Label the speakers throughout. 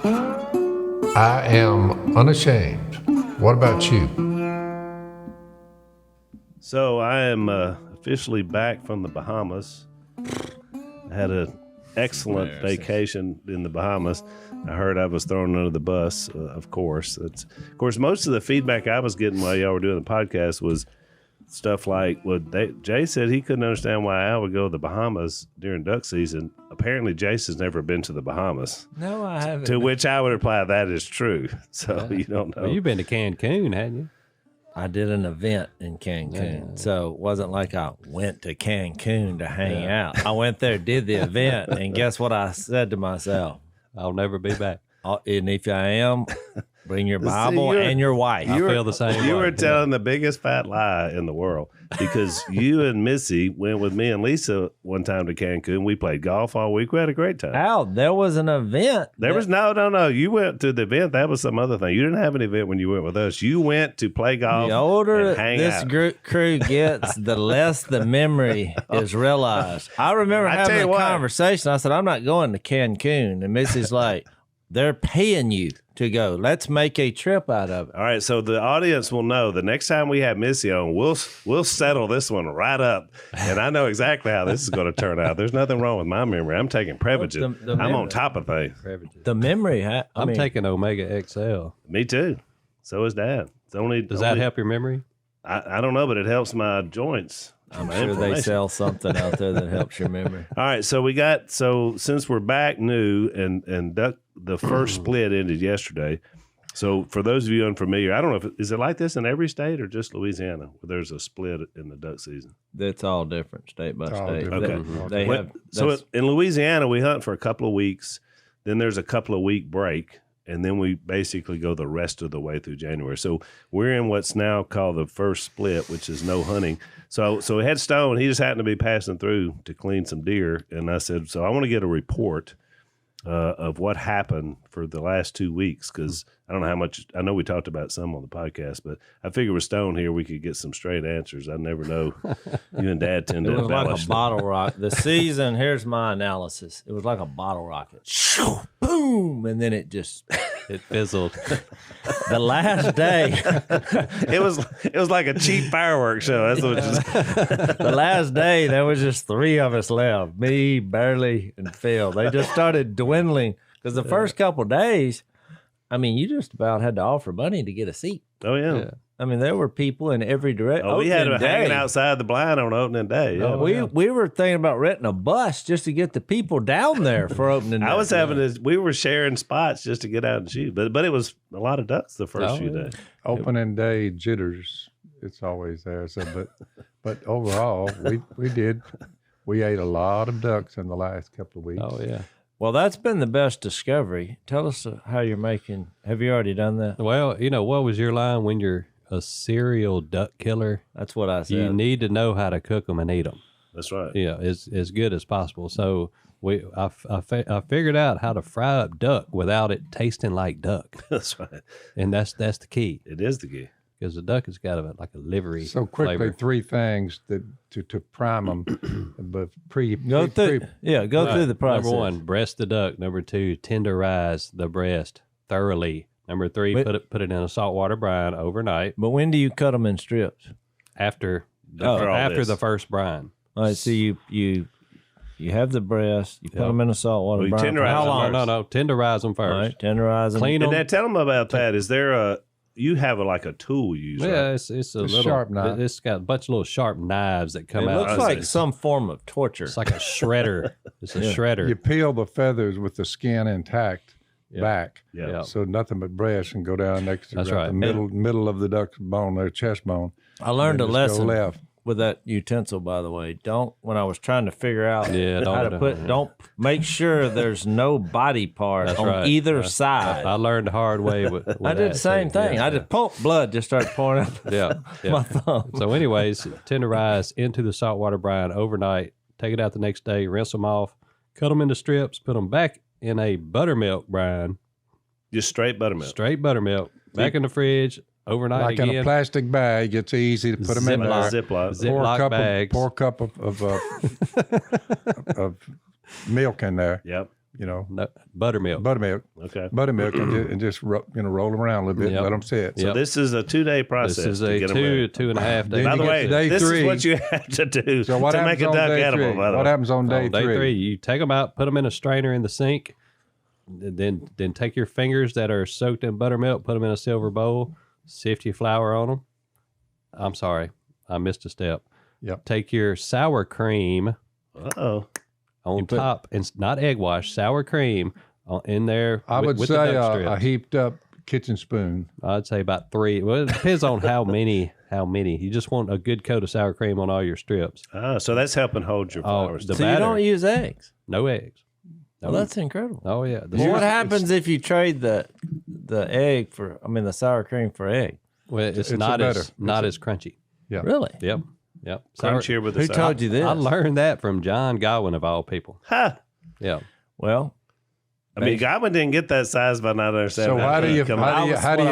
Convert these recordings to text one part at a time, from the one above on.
Speaker 1: I am unashamed. What about you?
Speaker 2: So I am officially back from the Bahamas. I had an excellent vacation in the Bahamas. I heard I was thrown under the bus, of course. Of course, most of the feedback I was getting while y'all were doing the podcast was stuff like, well, Jay said he couldn't understand why I would go to the Bahamas during duck season. Apparently, Jase has never been to the Bahamas.
Speaker 3: No, I haven't.
Speaker 2: To which I would reply, that is true. So you don't know.
Speaker 4: Well, you've been to Cancun, hadn't you?
Speaker 3: I did an event in Cancun, so it wasn't like I went to Cancun to hang out. I went there, did the event, and guess what I said to myself?
Speaker 4: I'll never be back.
Speaker 3: And if I am, bring your Bible and your wife.
Speaker 4: I feel the same
Speaker 2: You
Speaker 4: way.
Speaker 2: were telling the biggest fat lie in the world because you and Missy went with me and Lisa one time to Cancun. We played golf all week. We had a great time.
Speaker 3: Al, there was an event.
Speaker 2: There was no. You went to the event. That was some other thing. You didn't have an event when you went with us. You went to play golf.
Speaker 3: The older
Speaker 2: and hang
Speaker 3: this
Speaker 2: out.
Speaker 3: crew gets, the less the memory is realized. I remember having a conversation. I said, I'm not going to Cancun. And Missy's like, they're paying you to go. Let's make a trip out of it.
Speaker 2: All right, so the audience will know the next time we have Missy on, we'll settle this one right up. And I know exactly how this is going to turn out. There's nothing wrong with my memory. I'm taking Prevagen. I'm on top of things.
Speaker 3: The memory.
Speaker 4: I'm taking Omega XL.
Speaker 2: Me too. So is Dad.
Speaker 4: Does that help your memory?
Speaker 2: I don't know, but it helps my joints.
Speaker 3: I'm sure they sell something out there that helps your memory.
Speaker 2: All right, so since we're back new and the first split ended yesterday. So for those of you unfamiliar, I don't know is it like this in every state or just Louisiana where there's a split in the duck season?
Speaker 3: That's all different state by state.
Speaker 2: Okay. So in Louisiana, we hunt for a couple of weeks, then there's a couple of week break, and then we basically go the rest of the way through January. So we're in what's now called the first split, which is no hunting. So we had Stone. He just happened to be passing through to clean some deer, and I said, so I want to get a report of what happened for the last 2 weeks, because I don't know how much. I know we talked about some on the podcast, but I figured with Stone here we could get some straight answers. I never know. You and Dad tend to
Speaker 3: It was like
Speaker 2: embellish
Speaker 3: a bottle rocket. The season, here's my analysis. It was like a bottle rocket. Shoo, boom, and then it just
Speaker 4: it fizzled.
Speaker 3: The last day,
Speaker 2: it was like a cheap fireworks show. That's what it was.
Speaker 3: The last day, there was just 3 of us left. Me, Burley, and Phil. They just started dwindling because the first couple of days, I mean, you just about had to offer money to get a seat.
Speaker 2: Oh, yeah.
Speaker 3: I mean, there were people in every direction.
Speaker 2: Oh, we had them hanging outside the blind on opening day. Yeah.
Speaker 3: We were thinking about renting a bus just to get the people down there for opening day.
Speaker 2: I was we were sharing spots just to get out and shoot, but it was a lot of ducks the first few days.
Speaker 1: Opening day jitters, it's always there. So, but overall, we ate a lot of ducks in the last couple of weeks.
Speaker 4: Oh, yeah.
Speaker 3: Well, that's been the best discovery. Tell us how you're making. Have you already done that?
Speaker 4: Well, what was your line when you're a serial duck killer?
Speaker 3: That's what I said.
Speaker 4: You need to know how to cook them and eat them.
Speaker 2: That's right.
Speaker 4: Yeah, as good as possible. So I figured out how to fry up duck without it tasting like duck.
Speaker 2: That's right.
Speaker 4: And that's the key.
Speaker 2: It is the key.
Speaker 4: Because the duck has got like a livery
Speaker 1: So quickly,
Speaker 4: flavor.
Speaker 1: 3 things to prime them, but
Speaker 3: go through the process.
Speaker 4: Number 1, breast the duck. Number 2, tenderize the breast thoroughly. Number 3, put it in a saltwater brine overnight.
Speaker 3: But when do you cut them in strips?
Speaker 4: After the first brine.
Speaker 3: All right, so you have the breast, you put them in a saltwater brine.
Speaker 2: Tenderize
Speaker 3: how long?
Speaker 4: No, tenderize them first.
Speaker 3: All right, tenderize them.
Speaker 4: Clean them.
Speaker 2: And now tell them about that. Is there you have like a tool you use?
Speaker 4: Yeah,
Speaker 2: right?
Speaker 4: it's a little
Speaker 1: sharp knife.
Speaker 4: It's got a bunch of little sharp knives that come
Speaker 3: It
Speaker 4: out.
Speaker 3: looks like some form of torture.
Speaker 4: It's like a shredder. It's a shredder.
Speaker 1: You peel the feathers with the skin intact back.
Speaker 2: Yeah.
Speaker 1: So nothing but breast and go down next to
Speaker 4: That's right.
Speaker 1: the middle of the duck's bone, their chest bone.
Speaker 3: I learned a
Speaker 1: Then just go
Speaker 3: lesson
Speaker 1: left.
Speaker 3: with that utensil, by the way. When I was trying to figure out how to don't make sure there's no body part on either side.
Speaker 4: I learned the hard way with
Speaker 3: I did the same thing. I just blood just started pouring out my thumb.
Speaker 4: So anyways, tenderize into the saltwater brine overnight, take it out the next day, rinse them off, cut them into strips, put them back in a buttermilk brine.
Speaker 2: Just straight buttermilk.
Speaker 4: Straight buttermilk. Back in the fridge overnight
Speaker 1: like
Speaker 4: again.
Speaker 1: in a plastic bag. It's easy to put them in there.
Speaker 4: Ziploc bag.
Speaker 1: Pour a cup of milk in there.
Speaker 2: Yep.
Speaker 4: No, buttermilk.
Speaker 2: Okay.
Speaker 1: Buttermilk, and just roll them around a little bit, and let them sit.
Speaker 2: So this is a 2-day process.
Speaker 4: This is a 2.5 day.
Speaker 2: By the way, this is what you have to do to make a duck edible.
Speaker 1: What happens on day
Speaker 4: Day
Speaker 1: 3?
Speaker 4: 3, you take them out, put them in a strainer in the sink, then take your fingers that are soaked in buttermilk, put them in a silver bowl, sift your flour on them. I'm sorry, I missed a step.
Speaker 1: Yep.
Speaker 4: Take your sour cream on top, and not egg wash, sour cream in there.
Speaker 1: I would
Speaker 4: with
Speaker 1: say
Speaker 4: the duck
Speaker 1: a
Speaker 4: strips.
Speaker 1: heaped up kitchen spoon.
Speaker 4: I'd say about 3. Well, it depends on how many. You just want a good coat of sour cream on all your strips.
Speaker 2: So that's helping hold your flours.
Speaker 4: The
Speaker 3: So you don't use eggs?
Speaker 4: No eggs.
Speaker 3: Well, that's incredible.
Speaker 4: Oh yeah.
Speaker 3: Well, what happens if you trade the the sour cream for egg?
Speaker 4: Well, it's
Speaker 1: not
Speaker 4: not as crunchy.
Speaker 1: Yeah.
Speaker 3: Really?
Speaker 4: Yep.
Speaker 2: Crunchier with the
Speaker 3: Who
Speaker 2: sour.
Speaker 3: told you this?
Speaker 4: I learned that from John Godwin of all people.
Speaker 2: Ha!
Speaker 4: Yeah.
Speaker 3: Well,
Speaker 2: I mean, Godwin didn't get that size by not understanding.
Speaker 1: So how do you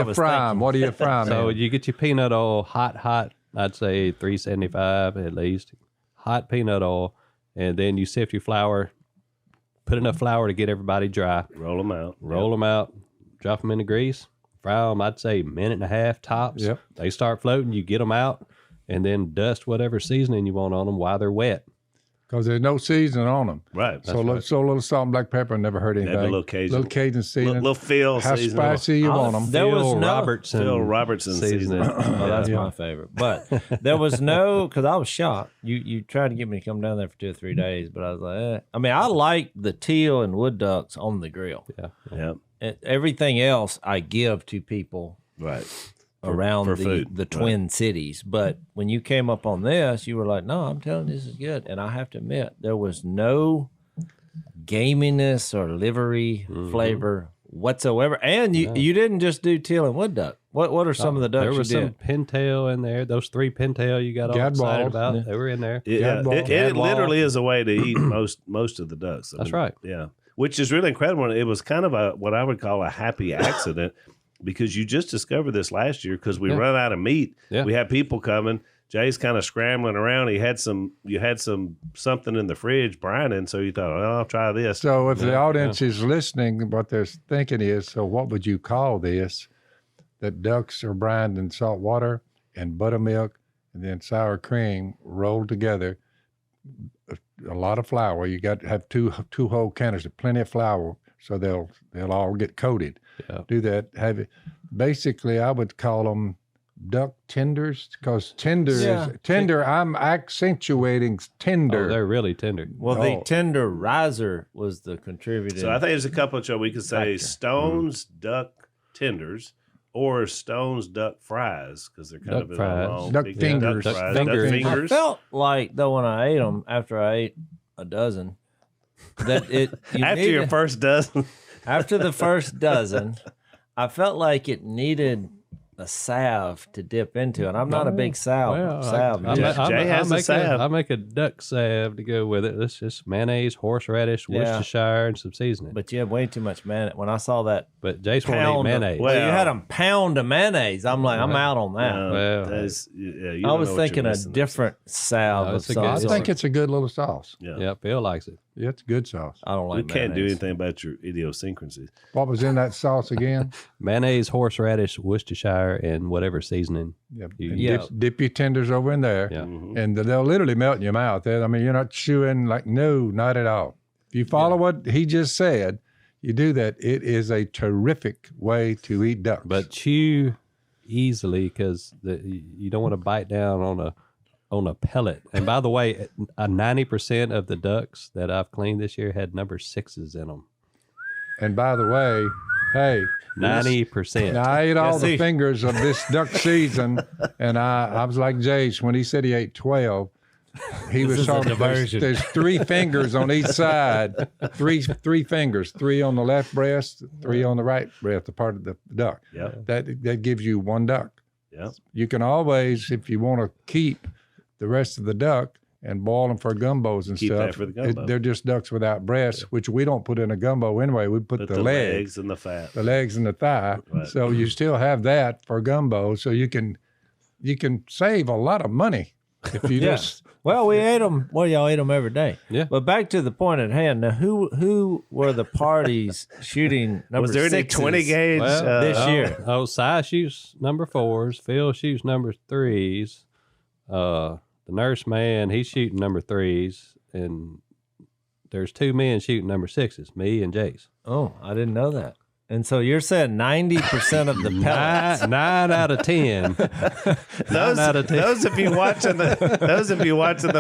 Speaker 3: was
Speaker 1: fry them? What do you fry them?
Speaker 4: So you get your peanut oil hot. I'd say 375 at least. Hot peanut oil, and then you sift your flour. Put enough flour to get everybody dry.
Speaker 2: Roll them out.
Speaker 4: Roll them out. Drop them in the grease. Fry them. I'd say 1.5 minutes tops.
Speaker 1: Yep.
Speaker 4: They start floating. You get them out, and then dust whatever seasoning you want on them while they're wet.
Speaker 1: Because there's no seasoning on them.
Speaker 2: Right.
Speaker 1: So a little salt and black pepper, never hurt anything.
Speaker 2: Maybe a little Cajun
Speaker 1: seasoning.
Speaker 2: Little Phil
Speaker 1: How
Speaker 2: seasoning.
Speaker 1: spicy you want them.
Speaker 3: There was
Speaker 4: Phil
Speaker 3: no
Speaker 4: Robertson
Speaker 2: seasoning.
Speaker 3: Well, that's my favorite. But there was no, because I was shocked. You tried to get me to come down there for 2 or 3 days, but I was like, I mean, I like the teal and wood ducks on the grill.
Speaker 2: Yeah.
Speaker 3: And everything else I give to people
Speaker 2: Right.
Speaker 3: around
Speaker 2: for food.
Speaker 3: the Twin Cities. But when you came up on this, you were like, no, I'm telling you, this is good. And I have to admit, there was no gaminess or livery flavor whatsoever. And you didn't just do teal and wood duck. What are some of the ducks
Speaker 4: There was
Speaker 3: you
Speaker 4: some
Speaker 3: did?
Speaker 4: pintail in there. Those 3 pintail you got all
Speaker 1: Gadwalls.
Speaker 4: excited about. They were in there.
Speaker 2: Yeah,
Speaker 1: Gadwall.
Speaker 2: it literally is a way to eat most of the ducks.
Speaker 4: That's right.
Speaker 2: Yeah, which is really incredible. It was kind of what I would call a happy accident because you just discovered this last year because we run out of meat.
Speaker 4: Yeah.
Speaker 2: We had people coming. Jay's kind of scrambling around. You had something in the fridge brining, so you thought, well, I'll try this.
Speaker 1: So if the audience is listening, what they're thinking is, so what would you call this? That ducks are brined in salt water and buttermilk and then sour cream rolled together. A lot of flour. You got to have two whole canisters, plenty of flour, so they'll all get coated.
Speaker 4: Yeah.
Speaker 1: Do that. Have it. Basically, I would call them duck tenders because tender. I'm accentuating tender.
Speaker 4: Oh, they're really tender.
Speaker 3: Well, the tender riser was the contributor.
Speaker 2: So I think there's a couple of shows we could say Stone's duck tenders or Stone's duck fries because they're kind
Speaker 4: Duck
Speaker 2: of
Speaker 4: fries.
Speaker 2: long
Speaker 1: Duck
Speaker 2: big
Speaker 1: fingers.
Speaker 2: Duck fries.
Speaker 4: Duck
Speaker 2: Duck
Speaker 4: fingers.
Speaker 3: I
Speaker 2: fingers.
Speaker 3: felt like, though, when I ate them, after I ate a dozen, that
Speaker 2: After
Speaker 3: after the first dozen, I felt like it needed a salve to dip into, and I'm not a big salve.
Speaker 2: Jay has a salve.
Speaker 4: I make a duck salve to go with it. It's just mayonnaise, horseradish, Worcestershire, and some seasoning.
Speaker 3: But you have way too much mayonnaise. When I saw that,
Speaker 4: But Jase won't eat
Speaker 3: pound
Speaker 4: mayonnaise.
Speaker 3: well, you had a pound of mayonnaise. I'm like, I'm out on that.
Speaker 2: Well,
Speaker 3: I was thinking a different salve
Speaker 4: No,
Speaker 3: of
Speaker 4: it's a good-
Speaker 1: I
Speaker 3: sauce.
Speaker 1: think it's a good little sauce.
Speaker 4: Yeah, Phil likes it.
Speaker 1: Yeah, it's good sauce.
Speaker 3: I don't like
Speaker 2: We can't do
Speaker 3: mayonnaise.
Speaker 2: anything about your idiosyncrasies.
Speaker 1: What was in that sauce again?
Speaker 4: Mayonnaise, horseradish, Worcestershire, and whatever seasoning.
Speaker 1: Yeah.
Speaker 4: You-
Speaker 1: And
Speaker 3: Yeah.
Speaker 1: Dip your tenders over in there.
Speaker 4: Yeah.
Speaker 1: And they'll literally melt in your mouth. I mean, you're not chewing like, no, not at all. If you follow what he just said, you do that. It is a terrific way to eat ducks.
Speaker 4: But chew easily because you don't want to bite down on a pellet. And by the way, 90% of the ducks that I've cleaned this year had number 6s in them.
Speaker 1: And by the way, hey,
Speaker 4: 90%.
Speaker 1: now I ate all the fingers of this duck season, and I was like Jase when he said he ate 12. He was talking about there's 3 fingers on each side, three fingers, 3 on the left breast, 3 on the right breast, the part of the duck.
Speaker 2: Yep.
Speaker 1: That gives you 1 duck.
Speaker 2: Yep.
Speaker 1: You can always, if you want to keep the rest of the duck and boil them for gumbos and
Speaker 2: Keep
Speaker 1: stuff,
Speaker 2: that for the gumbo.
Speaker 1: they're just ducks without breasts, which we don't put in a gumbo anyway. We put the legs,
Speaker 2: and the fat.
Speaker 1: the legs and the thigh.
Speaker 2: Right.
Speaker 1: So you still have that for gumbo. So you can save a lot of money if you just
Speaker 3: Well, we ate them. Well, y'all ate them every day.
Speaker 4: Yeah.
Speaker 3: But back to the point at hand. Now, who were the parties shooting number
Speaker 2: Was there any
Speaker 3: 6s
Speaker 2: 20 gauge
Speaker 3: this year?
Speaker 4: Si shoots number 4s. Phil shoots number 3s. The nurse man, he's shooting number 3s. And there's 2 men shooting number 6s, me and Jase.
Speaker 3: Oh, I didn't know that. And so you're saying 90% of the pellets.
Speaker 4: 9 out of 10.
Speaker 2: Those of you watching the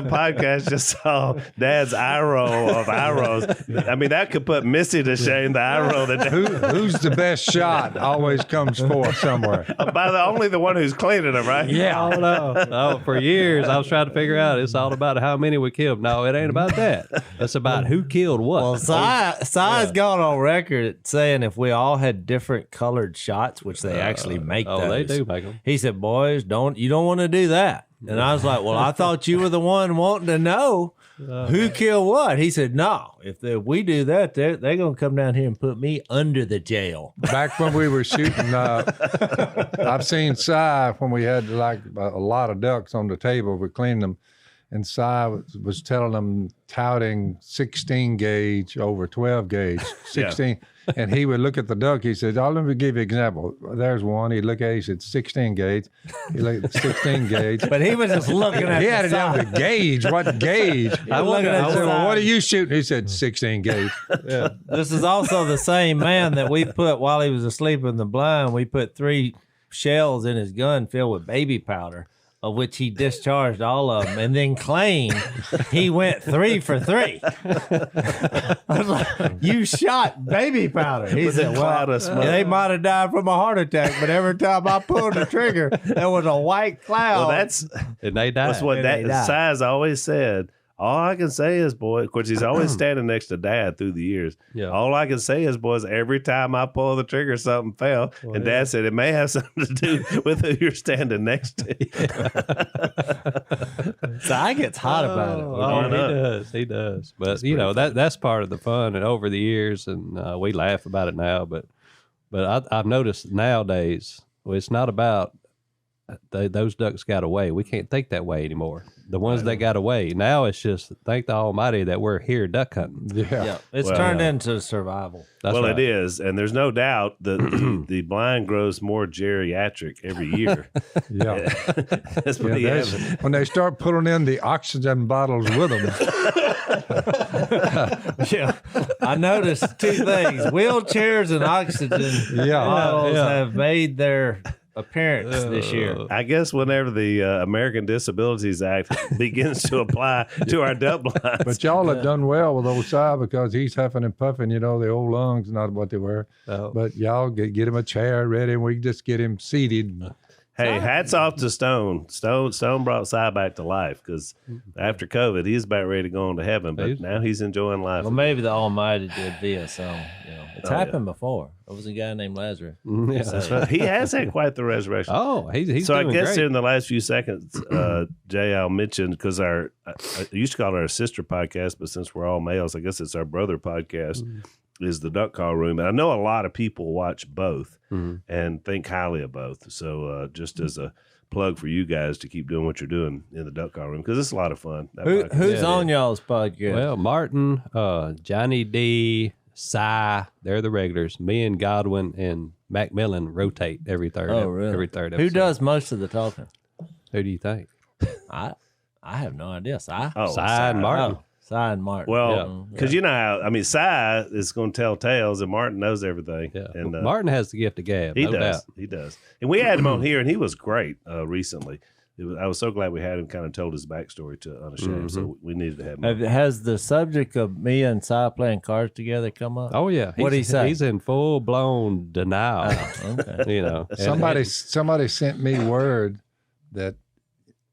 Speaker 2: podcast just saw Dad's eye roll of eye rolls. I mean, that could put Missy to shame. The eye roll that
Speaker 1: Who's the best shot always comes forth somewhere.
Speaker 2: by only the one who's cleaning them, right?
Speaker 4: Yeah. Oh, no. Oh, for years, I was trying to figure out it's all about how many we killed. No, it ain't about that. It's about who killed what.
Speaker 3: Well, Si's gone on record saying if we all had different colored shots, which they actually make those.
Speaker 4: They do make them.
Speaker 3: He said, boys, you don't want to do that. And I was like, well, I thought you were the one wanting to know who killed what. He said, no, if we do that, they're going to come down here and put me under the jail.
Speaker 1: Back when we were shooting, I've seen Si when we had like a lot of ducks on the table, we cleaned them, and Si was telling them, touting 16 gauge over 12 gauge, 16. Yeah. And he would look at the duck. He said, let me give you an example. There's one. He'd look at it. He said, 16 gauge. He looked at 16 gauge.
Speaker 3: But he was just looking at
Speaker 1: He had it down to gauge. What gauge? I said, well, what are you shooting? He said, 16 gauge.
Speaker 3: Yeah. This is also the same man that we put, while he was asleep in the blind, we put 3 shells in his gun filled with baby powder, of which he discharged all of them, and then claimed he went 3 for 3. I was like, you shot baby powder. He said, well, they might have died from a heart attack, but every time I pulled the trigger, there was a white cloud.
Speaker 2: Well,
Speaker 4: and they died.
Speaker 2: That's what Si's always said. All I can say is, boy, of course, he's always standing next to Dad through the years. Yeah. All I can say is, boys, every time I pull the trigger, something fell. Well, and Dad said it may have something to do with who you're standing next to.
Speaker 3: So I gets hot about it.
Speaker 4: Oh, he does. But, that's part of the fun. And over the years, and we laugh about it now, but I've noticed nowadays, it's not about those ducks got away. We can't think that way anymore. The ones that got away. Now it's just thank the Almighty that we're here duck hunting.
Speaker 3: Yeah. It's turned into survival.
Speaker 2: That's right. It is. And there's no doubt that the blind grows more geriatric every year.
Speaker 1: Yeah.
Speaker 2: That's what
Speaker 1: when they start putting in the oxygen bottles with them.
Speaker 3: Yeah. I noticed 2 things. Wheelchairs and oxygen bottles have made their appearance this year.
Speaker 2: I guess whenever the American Disabilities Act begins to apply to our duck blinds.
Speaker 1: But y'all have done well with old Si because he's huffing and puffing, the old lungs, not what they were. Oh. But y'all get him a chair ready and we can just get him seated.
Speaker 2: Hey, hats off to Stone. Stone brought Si back to life because after COVID, he's about ready to go on to heaven, but now he's enjoying life.
Speaker 3: Well, maybe the Almighty did via some. It's happened before. There was a guy named Lazarus.
Speaker 2: Yeah. That's right. He has had quite the resurrection.
Speaker 4: Oh, he's
Speaker 2: so
Speaker 4: doing
Speaker 2: I guess
Speaker 4: great.
Speaker 2: Here in the last few seconds, Jay, I'll mention because I used to call it our sister podcast, but since we're all males, I guess it's our brother podcast. Is the Duck Call Room. And I know a lot of people watch both and think highly of both. So just as a plug for you guys to keep doing what you're doing in the Duck Call Room, because it's a lot of fun.
Speaker 3: Who's on y'all's podcast?
Speaker 4: Well, Martin, Johnny D, Si, they're the regulars. Me and Godwin and Macmillan rotate every third.
Speaker 3: Really?
Speaker 4: Every third episode.
Speaker 3: Who does most of the talking?
Speaker 4: Who do you think?
Speaker 3: I have no idea. Si?
Speaker 4: Si and Martin.
Speaker 3: Oh. Si and Martin.
Speaker 2: Well, because you know how, Si is going to tell tales and Martin knows everything.
Speaker 4: Yeah.
Speaker 2: And
Speaker 4: Martin has the gift of gab.
Speaker 2: He
Speaker 4: no
Speaker 2: does.
Speaker 4: Doubt.
Speaker 2: He does. And we had him on here and he was great recently. I was so glad we had him kind of told his backstory to Unashamed. So we needed to have him.
Speaker 3: Has the subject of me and Si playing cards together come up?
Speaker 4: Oh, yeah.
Speaker 3: What did he say?
Speaker 4: He's in full blown denial.
Speaker 3: Okay.
Speaker 1: Somebody sent me word that,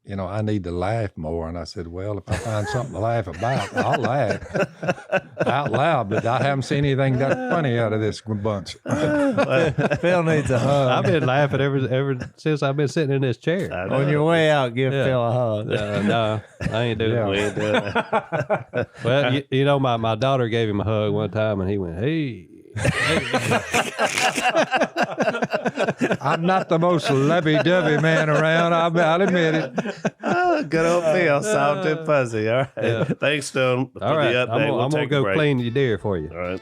Speaker 1: I need to laugh more. And I said, well, if I find something to laugh about, I'll laugh out loud. But I haven't seen anything that funny out of this bunch.
Speaker 3: Phil needs a hug.
Speaker 4: I've been laughing ever since I've been sitting in this chair.
Speaker 3: On your way out, give Phil a hug.
Speaker 4: No, I ain't doing it. We ain't doing it. Well, my daughter gave him a hug one time, and he went, hey.
Speaker 1: I'm not the most lovey-dovey man around. I'll admit it.
Speaker 2: Good old Phil, soft and fuzzy. All right.
Speaker 4: Yeah.
Speaker 2: Thanks, Stone, for
Speaker 4: All right.
Speaker 2: the update.
Speaker 4: I'm going to go clean your deer for you.
Speaker 2: All right.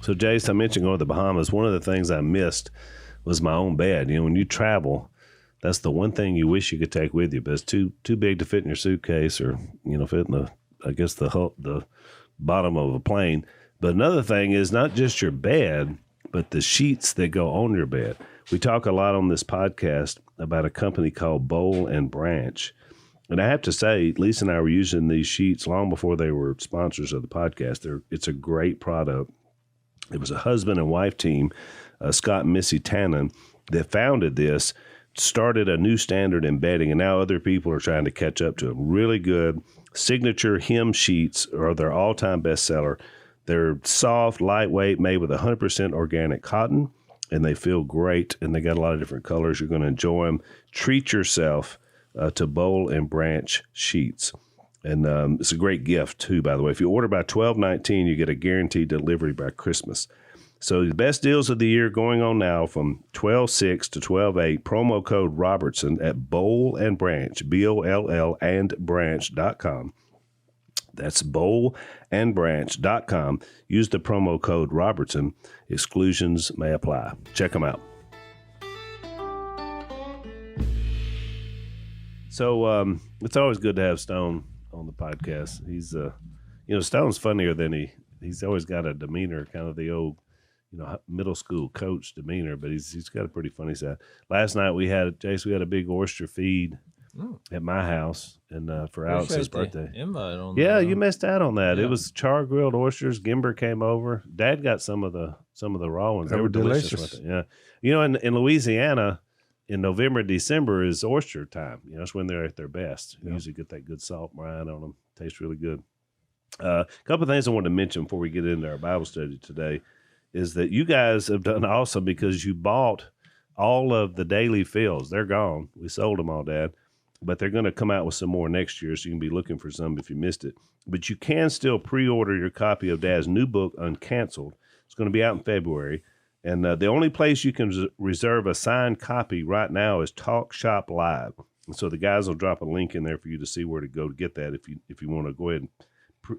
Speaker 2: So, Jase, I mentioned going to the Bahamas. One of the things I missed was my own bed. You know, when you travel, that's the one thing you wish you could take with you, but it's too big to fit in your suitcase or, fit in the bottom of a plane. But another thing is not just your bed, but the sheets that go on your bed. We talk a lot on this podcast about a company called Bowl and Branch. And I have to say, Lisa and I were using these sheets long before they were sponsors of the podcast. It's a great product. It was a husband and wife team, Scott and Missy Tannen, that founded this, started a new standard in bedding, and now other people are trying to catch up to them. Really good. Signature hem sheets are their all-time bestseller. They're soft, lightweight, made with 100% organic cotton, and they feel great, and they got a lot of different colors. You're going to enjoy them. Treat yourself to Bowl and Branch sheets. And it's a great gift, too, by the way. If you order by $12.19, you get a guaranteed delivery by Christmas. So the best deals of the year going on now from 12/6 to 12/8. Promo code Robertson at Bowl and Branch, BOLL and branch.com. That's bowlandbranch.com. Use the promo code Robertson. Exclusions may apply. Check them out. So it's always good to have Stone on the podcast. He's, Stone's funnier than he's always got a demeanor, kind of the old, middle school coach demeanor, but he's got a pretty funny side. Last night we had a big oyster feed at my house, and for Alex's birthday.
Speaker 3: Invite on
Speaker 2: yeah,
Speaker 3: that.
Speaker 2: you missed out on that.
Speaker 3: Yeah.
Speaker 2: It was char grilled oysters. Gimber came over. Dad got some of the raw ones. They were delicious. With it. Yeah, in Louisiana, in November, December is oyster time. It's when they're at their best. You usually get that good salt brine on them. Tastes really good. A couple of things I wanted to mention before we get into our Bible study today is that you guys have done awesome because you bought all of the daily fills. They're gone. We sold them all, Dad. But they're going to come out with some more next year, so you can be looking for some if you missed it. But you can still pre-order your copy of Dad's new book, Uncanceled. It's going to be out in February. And the only place you can reserve a signed copy right now is Talk Shop Live. And so the guys will drop a link in there for you to see where to go to get that if you want to go ahead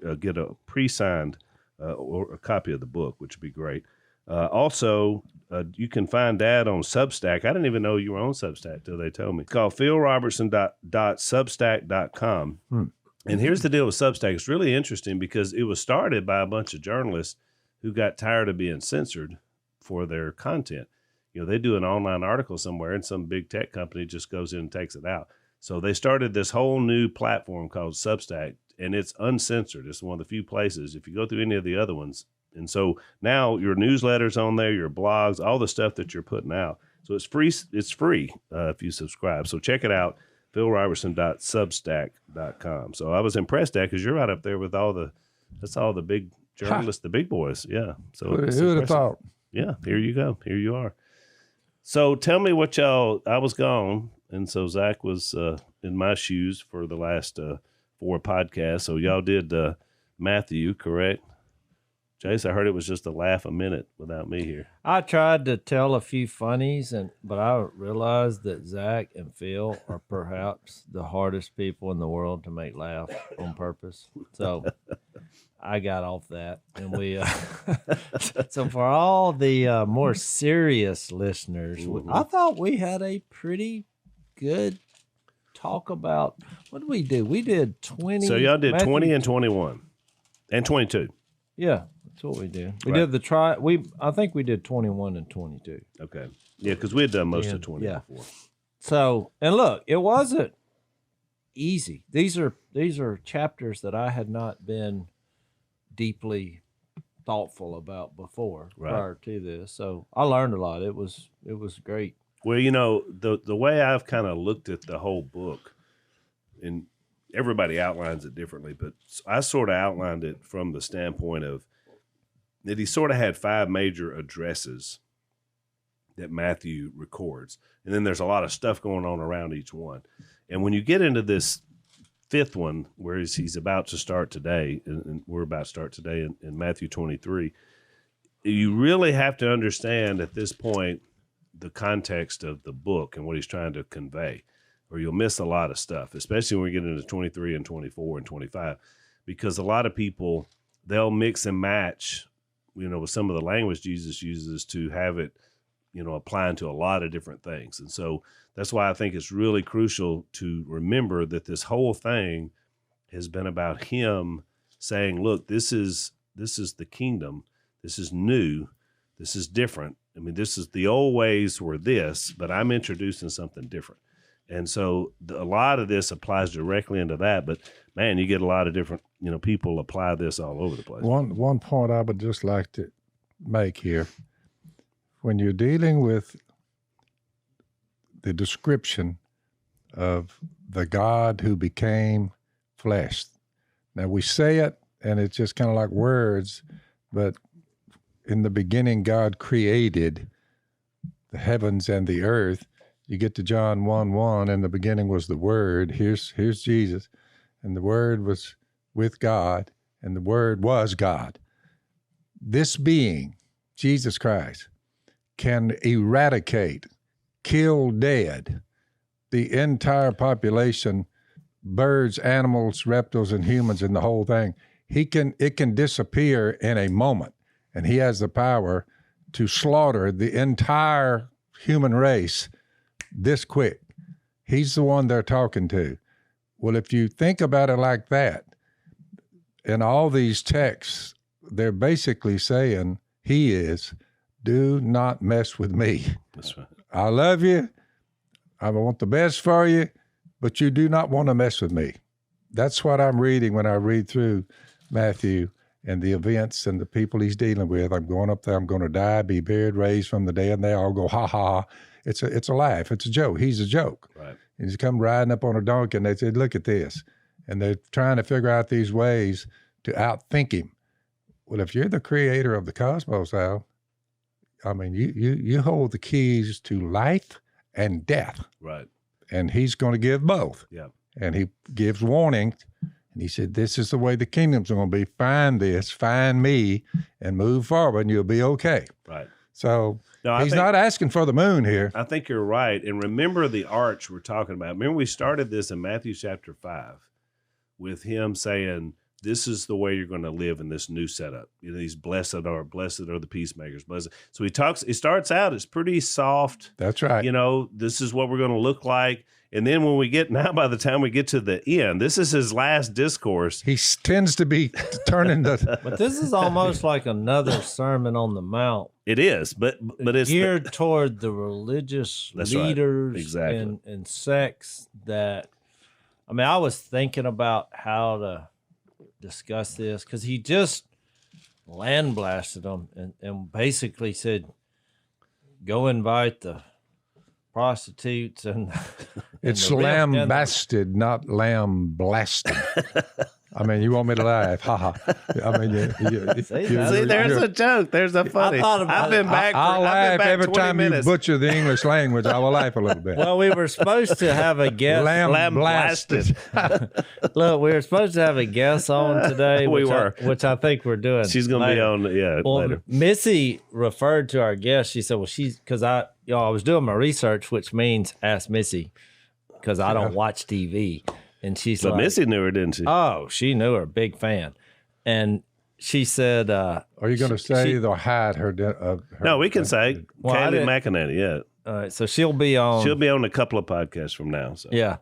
Speaker 2: and get a pre-signed or a copy of the book, which would be great. Also, you can find Dad on Substack. I didn't even know you were on Substack till they told me. It's called philrobertson.substack.com. And here's the deal with Substack. It's really interesting because it was started by a bunch of journalists who got tired of being censored for their content. They do an online article somewhere and some big tech company just goes in and takes it out. So they started this whole new platform called Substack, and it's uncensored. It's one of the few places. If you go through any of the other ones, and so now your newsletter's on there, your blogs, all the stuff that you're putting out. So it's free. It's free if you subscribe. So check it out, philrobertson.substack.com. So I was impressed, Dad, because you're right up there with all the big journalists, the big boys. Yeah. So
Speaker 1: who would have thought?
Speaker 2: Yeah. Here you go. Here you are. So tell me what I was gone. And so Zach was in my shoes for the last 4 podcasts. So y'all did Matthew, correct? Jase, I heard it was just a laugh a minute without me here.
Speaker 3: I tried to tell a few funnies, but I realized that Zach and Phil are perhaps the hardest people in the world to make laugh on purpose. So I got off that, and we. So for all the more serious listeners, I thought we had a pretty good talk about what did we do? We did 20.
Speaker 2: So y'all did 20 and 21 and 22.
Speaker 3: Yeah. That's what we did. We did the try. I think we did 21 and 22.
Speaker 2: Okay. Yeah, because we had done most of 20 before.
Speaker 3: So, and look, it wasn't easy. These are chapters that I had not been deeply thoughtful about before prior to this. So I learned a lot. It was great.
Speaker 2: Well, the way I've kind of looked at the whole book, and everybody outlines it differently, but I sort of outlined it from the standpoint of that he sort of had 5 major addresses that Matthew records. And then there's a lot of stuff going on around each one. And when you get into this 5th one, whereas he's about to start today, and we're about to start today in Matthew 23, you really have to understand at this point the context of the book and what he's trying to convey, or you'll miss a lot of stuff, especially when we get into 23 and 24 and 25, because a lot of people, they'll mix and match, with some of the language Jesus uses to have it, applying to a lot of different things. And so that's why I think it's really crucial to remember that this whole thing has been about him saying, look, this is the kingdom. This is new. This is different. I mean, this is the old ways were this, but I'm introducing something different. And so a lot of this applies directly into that. But, man, you get a lot of different, people apply this all over the place.
Speaker 1: One point I would just like to make here. When you're dealing with the description of the God who became flesh. Now, we say it, and it's just kind of like words, but in the beginning, God created the heavens and the earth. You get to John 1:1, in the beginning was the Word. Here's Jesus. And the Word was with God, and the Word was God. This being, Jesus Christ, can eradicate, kill dead the entire population, birds, animals, reptiles, and humans, and the whole thing. It can disappear in a moment, and he has the power to slaughter the entire human race this quick. He's the one they're talking to. Well, if you think about it like that, in all these texts, they're basically saying he is, do not mess with me.
Speaker 2: That's right.
Speaker 1: I love you. I want the best for you, but you do not want to mess with me. That's what I'm reading when I read through Matthew and the events and the people he's dealing with. I'm going up there, I'm going to die, be buried, raised from the dead, and they all go, ha, ha. It's a laugh. It's a joke. He's a joke.
Speaker 2: Right.
Speaker 1: And he's come riding up on a donkey, and they said, look at this. And they're trying to figure out these ways to outthink him. Well, if you're the creator of the cosmos, Al, I mean, you hold the keys to life and death.
Speaker 2: Right.
Speaker 1: And he's going to give both.
Speaker 2: Yeah.
Speaker 1: And he gives warning. And he said, this is the way the kingdom's going to be. Find this, find me, and move forward, and you'll be okay.
Speaker 2: Right.
Speaker 1: So he's not asking for the moon here.
Speaker 2: I think you're right. And remember the arch we're talking about. Remember we started this in Matthew chapter 5 with him saying, this is the way you're going to live in this new setup. These blessed are the peacemakers. Blessed. So he starts out, it's pretty soft.
Speaker 1: That's right.
Speaker 2: This is what we're going to look like. And then by the time we get to the end, this is his last discourse.
Speaker 1: He tends to be turning the...
Speaker 3: But this is almost like another Sermon on the Mount.
Speaker 2: It is, but it's
Speaker 3: geared toward the religious leaders,
Speaker 2: right. Exactly.
Speaker 3: and sects that, I was thinking about how to discuss this because he just land blasted them and basically said, go invite the prostitutes and
Speaker 1: it's lambasted, not lambasted. I mean, you want me to laugh? Ha ha. I mean,
Speaker 2: there's a joke. There's a funny. I've been back
Speaker 1: every
Speaker 2: 20
Speaker 1: time
Speaker 2: minutes.
Speaker 1: you butcher the English language. I will laugh a little bit.
Speaker 3: Well, we were supposed to have a guest.
Speaker 1: Lambasted.
Speaker 3: Look, we were supposed to have a guest on today. Which I think we're doing.
Speaker 2: She's going to be on. Yeah, later.
Speaker 3: Missy referred to our guest. She said, "Well, because I was doing my research, which means ask Missy, because I don't watch TV." And she's
Speaker 2: like, Missy knew her, didn't she?
Speaker 3: Oh, she knew her, big fan. And she said,
Speaker 1: are you going to say they'll hide her?
Speaker 2: No, we can say Kaylee McEnany, yeah.
Speaker 3: All right, so she'll be on.
Speaker 2: She'll be on a couple of podcasts from now. So.
Speaker 3: Yeah.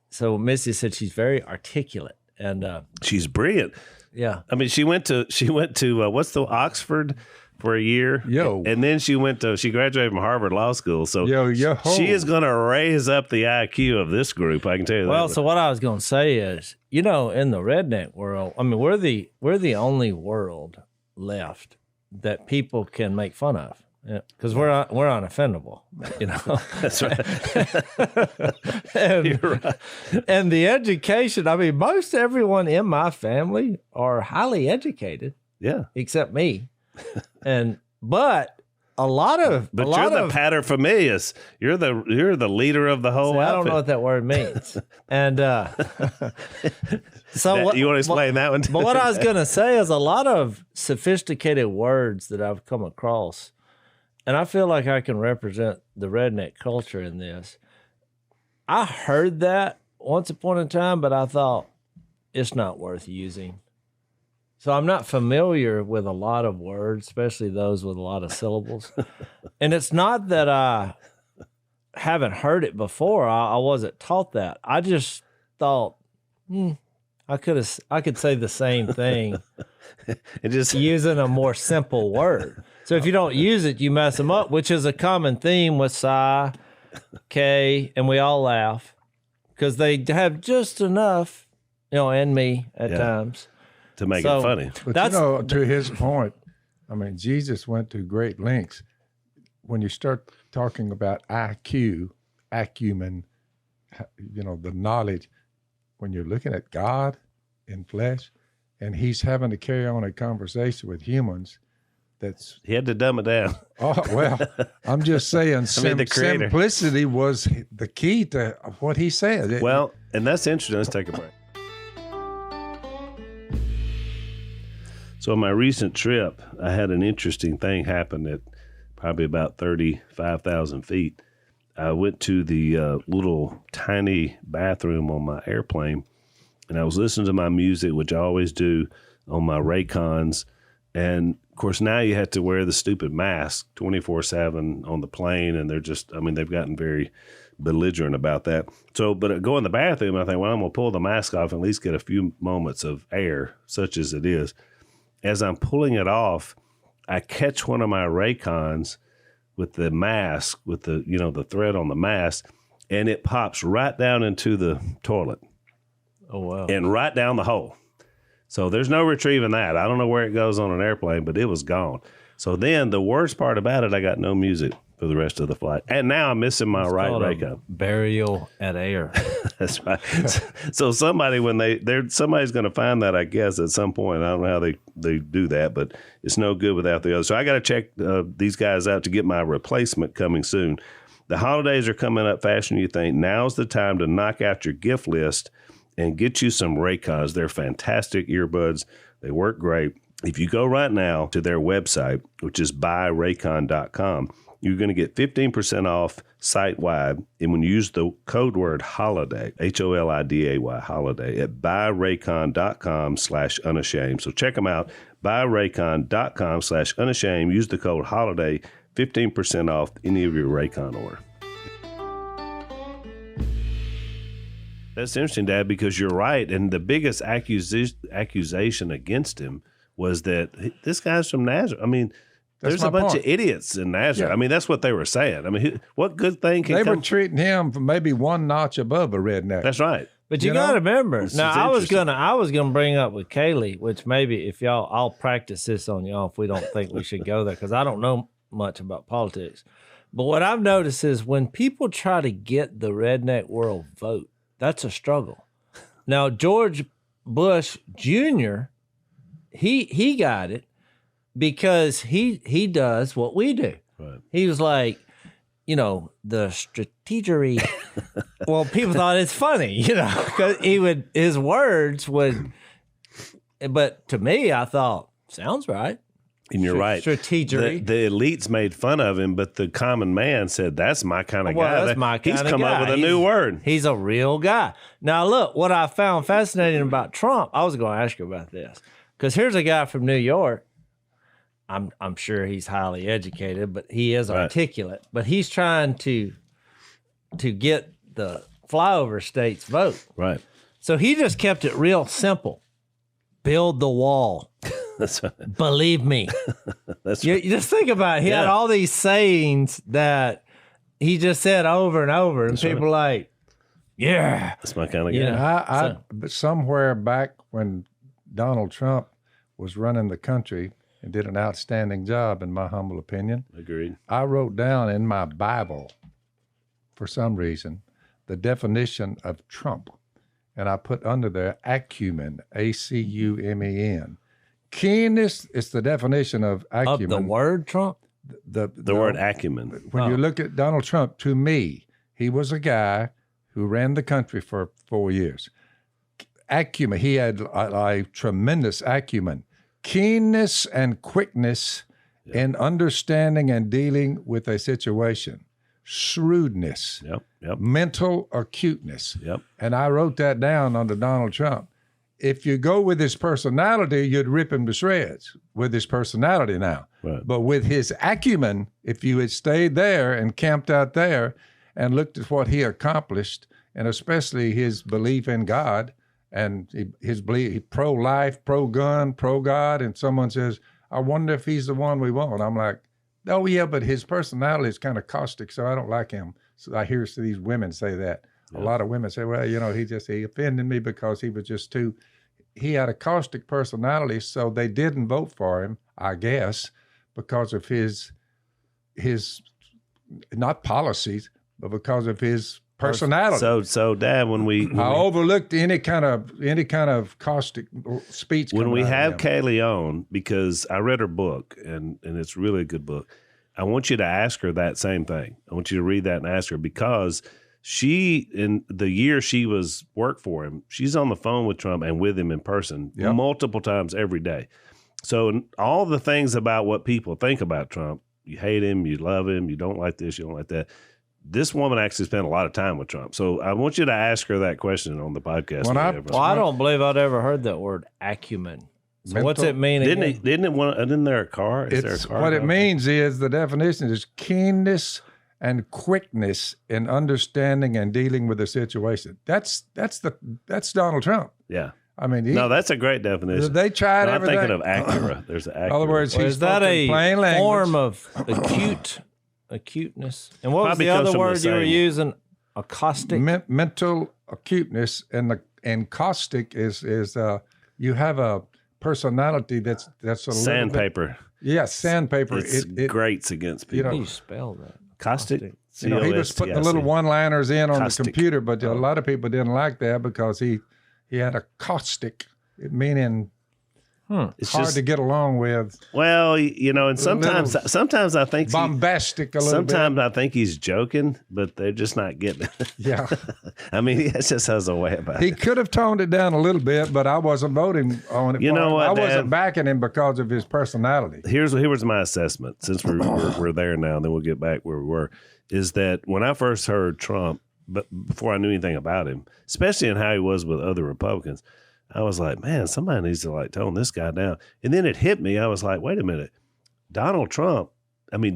Speaker 3: So Missy said she's very articulate. And
Speaker 2: she's brilliant.
Speaker 3: Yeah.
Speaker 2: I mean, she went to what's the Oxford for a year. And then she graduated from Harvard Law School. So she is going to raise up the IQ of this group. I can tell you that.
Speaker 3: Well, so what I was going to say is, in the redneck world, we're the only world left that people can make fun of. Because we're unoffendable,
Speaker 2: That's right.
Speaker 3: You're right. And the education, most everyone in my family are highly educated.
Speaker 2: Yeah.
Speaker 3: Except me. But
Speaker 2: But you're the paterfamilias. You're the leader of the whole outfit.
Speaker 3: I don't know what that word means. And so
Speaker 2: you want to explain that one?
Speaker 3: But what I was going to say is a lot of sophisticated words that I've come across, and I feel like I can represent the redneck culture in this. I heard that once upon a time, but I thought it's not worth using. So I'm not familiar with a lot of words, especially those with a lot of syllables. And it's not that I haven't heard it before. I wasn't taught that. I just thought, I could say the same thing using a more simple word. So if you don't use it, you mess them up, which is a common theme with Cy, Kay, and we all laugh because they have just enough, and me at times.
Speaker 2: To make it funny.
Speaker 1: But to his point, I mean, Jesus went to great lengths. When you start talking about acumen, the knowledge, when you're looking at God in flesh, and he's having to carry on a conversation with humans,
Speaker 2: he had to dumb it down.
Speaker 1: Oh, well, I'm just saying simplicity was the key to what he said.
Speaker 2: And that's interesting. Let's take a break. So on my recent trip, I had an interesting thing happen at probably about 35,000 feet. I went to the little tiny bathroom on my airplane, and I was listening to my music, which I always do on my Raycons. And, of course, now you have to wear the stupid mask 24/7 on the plane, and they've gotten very belligerent about that. So, but I go in the bathroom, and I think, well, I'm going to pull the mask off and at least get a few moments of air, such as it is. As I'm pulling it off, I catch one of my Raycons with the mask, with the thread on the mask, and it pops right down into the toilet.
Speaker 3: Oh, wow.
Speaker 2: And right down the hole. So there's no retrieving that. I don't know where it goes on an airplane, but it was gone. So then the worst part about it, I got no music for the rest of the flight. And now I'm missing my right Raycon.
Speaker 3: Burial at air.
Speaker 2: That's right. So somebody, somebody's going to find that, I guess, at some point. I don't know how they do that, but it's no good without the other. So I got to check these guys out to get my replacement coming soon. The holidays are coming up faster than you think. Now's the time to knock out your gift list and get you some Raycons. They're fantastic earbuds. They work great. If you go right now to their website, which is buyraycon.com, you're going to get 15% off site-wide. And when you use the code word HOLIDAY, HOLIDAY, holiday, at buyraycon.com/unashamed. So check them out, buyraycon.com/unashamed. Use the code HOLIDAY, 15% off any of your Raycon order. That's interesting, Dad, because you're right. And the biggest accusation against him was that this guy's from Nazareth. I mean, there's a bunch of idiots in Nazareth. Yeah. I mean, that's what they were saying. I mean, what good thing can
Speaker 1: They were treating him for maybe one notch above a redneck.
Speaker 2: That's right.
Speaker 3: But you got to remember. Now, I was gonna bring up with Kaylee, which maybe if I'll practice this on y'all if we don't think we should go there, because I don't know much about politics. But what I've noticed is when people try to get the redneck world vote, that's a struggle. Now, George Bush Jr., he got it because he does what we do. Right. He was like, the strategery. Well, people thought it's funny, because his words would. But to me, I thought, sounds right.
Speaker 2: And you're right.
Speaker 3: Strategery.
Speaker 2: The elites made fun of him, but the common man said, that's my kind of guy.
Speaker 3: That's my kind
Speaker 2: He's
Speaker 3: of
Speaker 2: come
Speaker 3: guy.
Speaker 2: up with a new word.
Speaker 3: He's a real guy. Now, look, what I found fascinating about Trump, I was going to ask you about this. Because here's a guy from New York. I'm sure he's highly educated, but he is articulate. But he's trying to get the flyover states vote.
Speaker 2: Right.
Speaker 3: So he just kept it real simple. Build the wall.
Speaker 2: That's right.
Speaker 3: Believe me.
Speaker 2: That's right.
Speaker 3: You just think about it. He had all these sayings that he just said over and over, and that's people like, yeah.
Speaker 2: That's my kind of guy.
Speaker 1: But somewhere back when Donald Trump was running the country and did an outstanding job, in my humble opinion.
Speaker 2: Agreed.
Speaker 1: I wrote down in my Bible, for some reason, the definition of Trump. And I put under there acumen, ACUMEN. Keenness is the definition of acumen.
Speaker 3: Of the word Trump?
Speaker 2: The word acumen.
Speaker 1: When you look at Donald Trump, to me, he was a guy who ran the country for 4 years. Acumen, he had a tremendous acumen, keenness and quickness in understanding and dealing with a situation, shrewdness, mental acuteness. And I wrote that down under Donald Trump. If you go with his personality, you'd rip him to shreds with his personality now.
Speaker 2: Right.
Speaker 1: But with his acumen, if you had stayed there and camped out there and looked at what he accomplished, and especially his belief in God and his belief, pro-life, pro-gun, pro-God, and someone says, I wonder if he's the one we want. I'm like, oh, yeah, but his personality is kind of caustic, so I don't like him. So I hear these women say that. A lot of women say, well, he offended me because he was just he had a caustic personality, so they didn't vote for him, I guess, because of his not policies, but because of his personality.
Speaker 2: So Dad,
Speaker 1: I overlooked any kind of caustic speech.
Speaker 2: When we have Kaylee on, because I read her book and it's really a good book, I want you to ask her that same thing. I want you to read that and ask her, because she, in the year she worked for him, she's on the phone with Trump and with him in person multiple times every day. So all the things about what people think about Trump, you hate him, you love him, you don't like this, you don't like that. This woman actually spent a lot of time with Trump. So I want you to ask her that question on the podcast.
Speaker 3: I don't believe I'd ever heard that word, acumen. So what's it mean?
Speaker 2: Isn't there a car?
Speaker 1: What it means is, the definition is keenness and quickness in understanding and dealing with a situation. That's Donald Trump.
Speaker 2: Yeah.
Speaker 1: I mean,
Speaker 2: that's a great definition.
Speaker 1: They tried everything.
Speaker 2: I'm thinking of Acura. There's an Acura.
Speaker 1: In other words,
Speaker 3: is that a form of acuteness? And what was the other word you were using? Caustic?
Speaker 1: Mental acuteness, and caustic is you have a personality that's a
Speaker 2: sandpaper.
Speaker 1: Sandpaper.
Speaker 2: It grates against people.
Speaker 3: How do you spell that?
Speaker 2: Caustic.
Speaker 1: He was putting the little one-liners in on the computer, but a lot of people didn't like that because he had a caustic, meaning it's hard to get along with.
Speaker 2: Well, and sometimes I think
Speaker 1: bombastic a little bit.
Speaker 2: Sometimes I think he's joking, but they're just not getting it.
Speaker 1: Yeah.
Speaker 2: I mean, he just has a way about it.
Speaker 1: He could have toned it down a little bit, but I wasn't voting on it.
Speaker 2: You know what,
Speaker 1: I wasn't backing him because of his personality.
Speaker 2: Here was my assessment, since we're there now, and then we'll get back where we were, is that when I first heard Trump, but before I knew anything about him, especially in how he was with other Republicans, I was like, man, somebody needs to tone this guy down. And then it hit me. I was like, wait a minute. Donald Trump,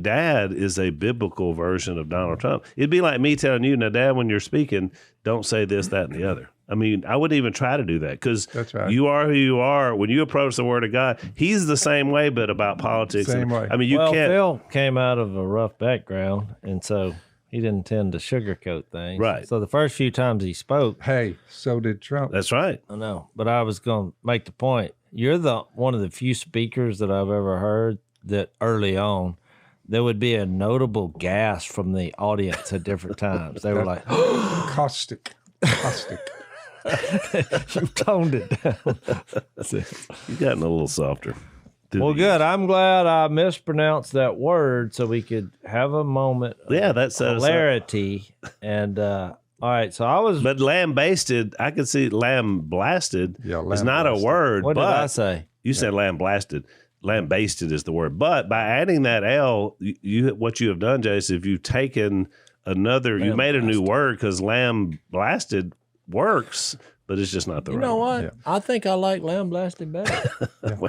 Speaker 2: Dad is a biblical version of Donald Trump. It'd be like me telling you, now, Dad, when you're speaking, don't say this, that, and the other. I wouldn't even try to do that, because you are who you are. When you approach the Word of God, he's the same way, but about politics.
Speaker 1: Same way.
Speaker 2: Can't.
Speaker 3: Phil came out of a rough background, and so he didn't tend to sugarcoat things.
Speaker 2: Right.
Speaker 3: So the first few times he spoke.
Speaker 1: Hey, so did Trump.
Speaker 2: That's right.
Speaker 3: I know. But I was going to make the point. You're one of the few speakers that I've ever heard that early on, there would be a notable gasp from the audience at different times. They were like,
Speaker 1: caustic.
Speaker 3: You toned it down.
Speaker 2: You've gotten a little softer.
Speaker 3: Well, good. I'm glad I mispronounced that word so we could have a moment of hilarity. And all right, so I was...
Speaker 2: But lambasted, I could see lambasted is not a word.
Speaker 3: What did I say?
Speaker 2: You said lambasted. Lambasted is the word. But by adding that L, what you have done, Jase, if you've taken you made a new word, because lambasted works, but it's just not the right word.
Speaker 3: You know what? Yeah. I think I like lambasted better.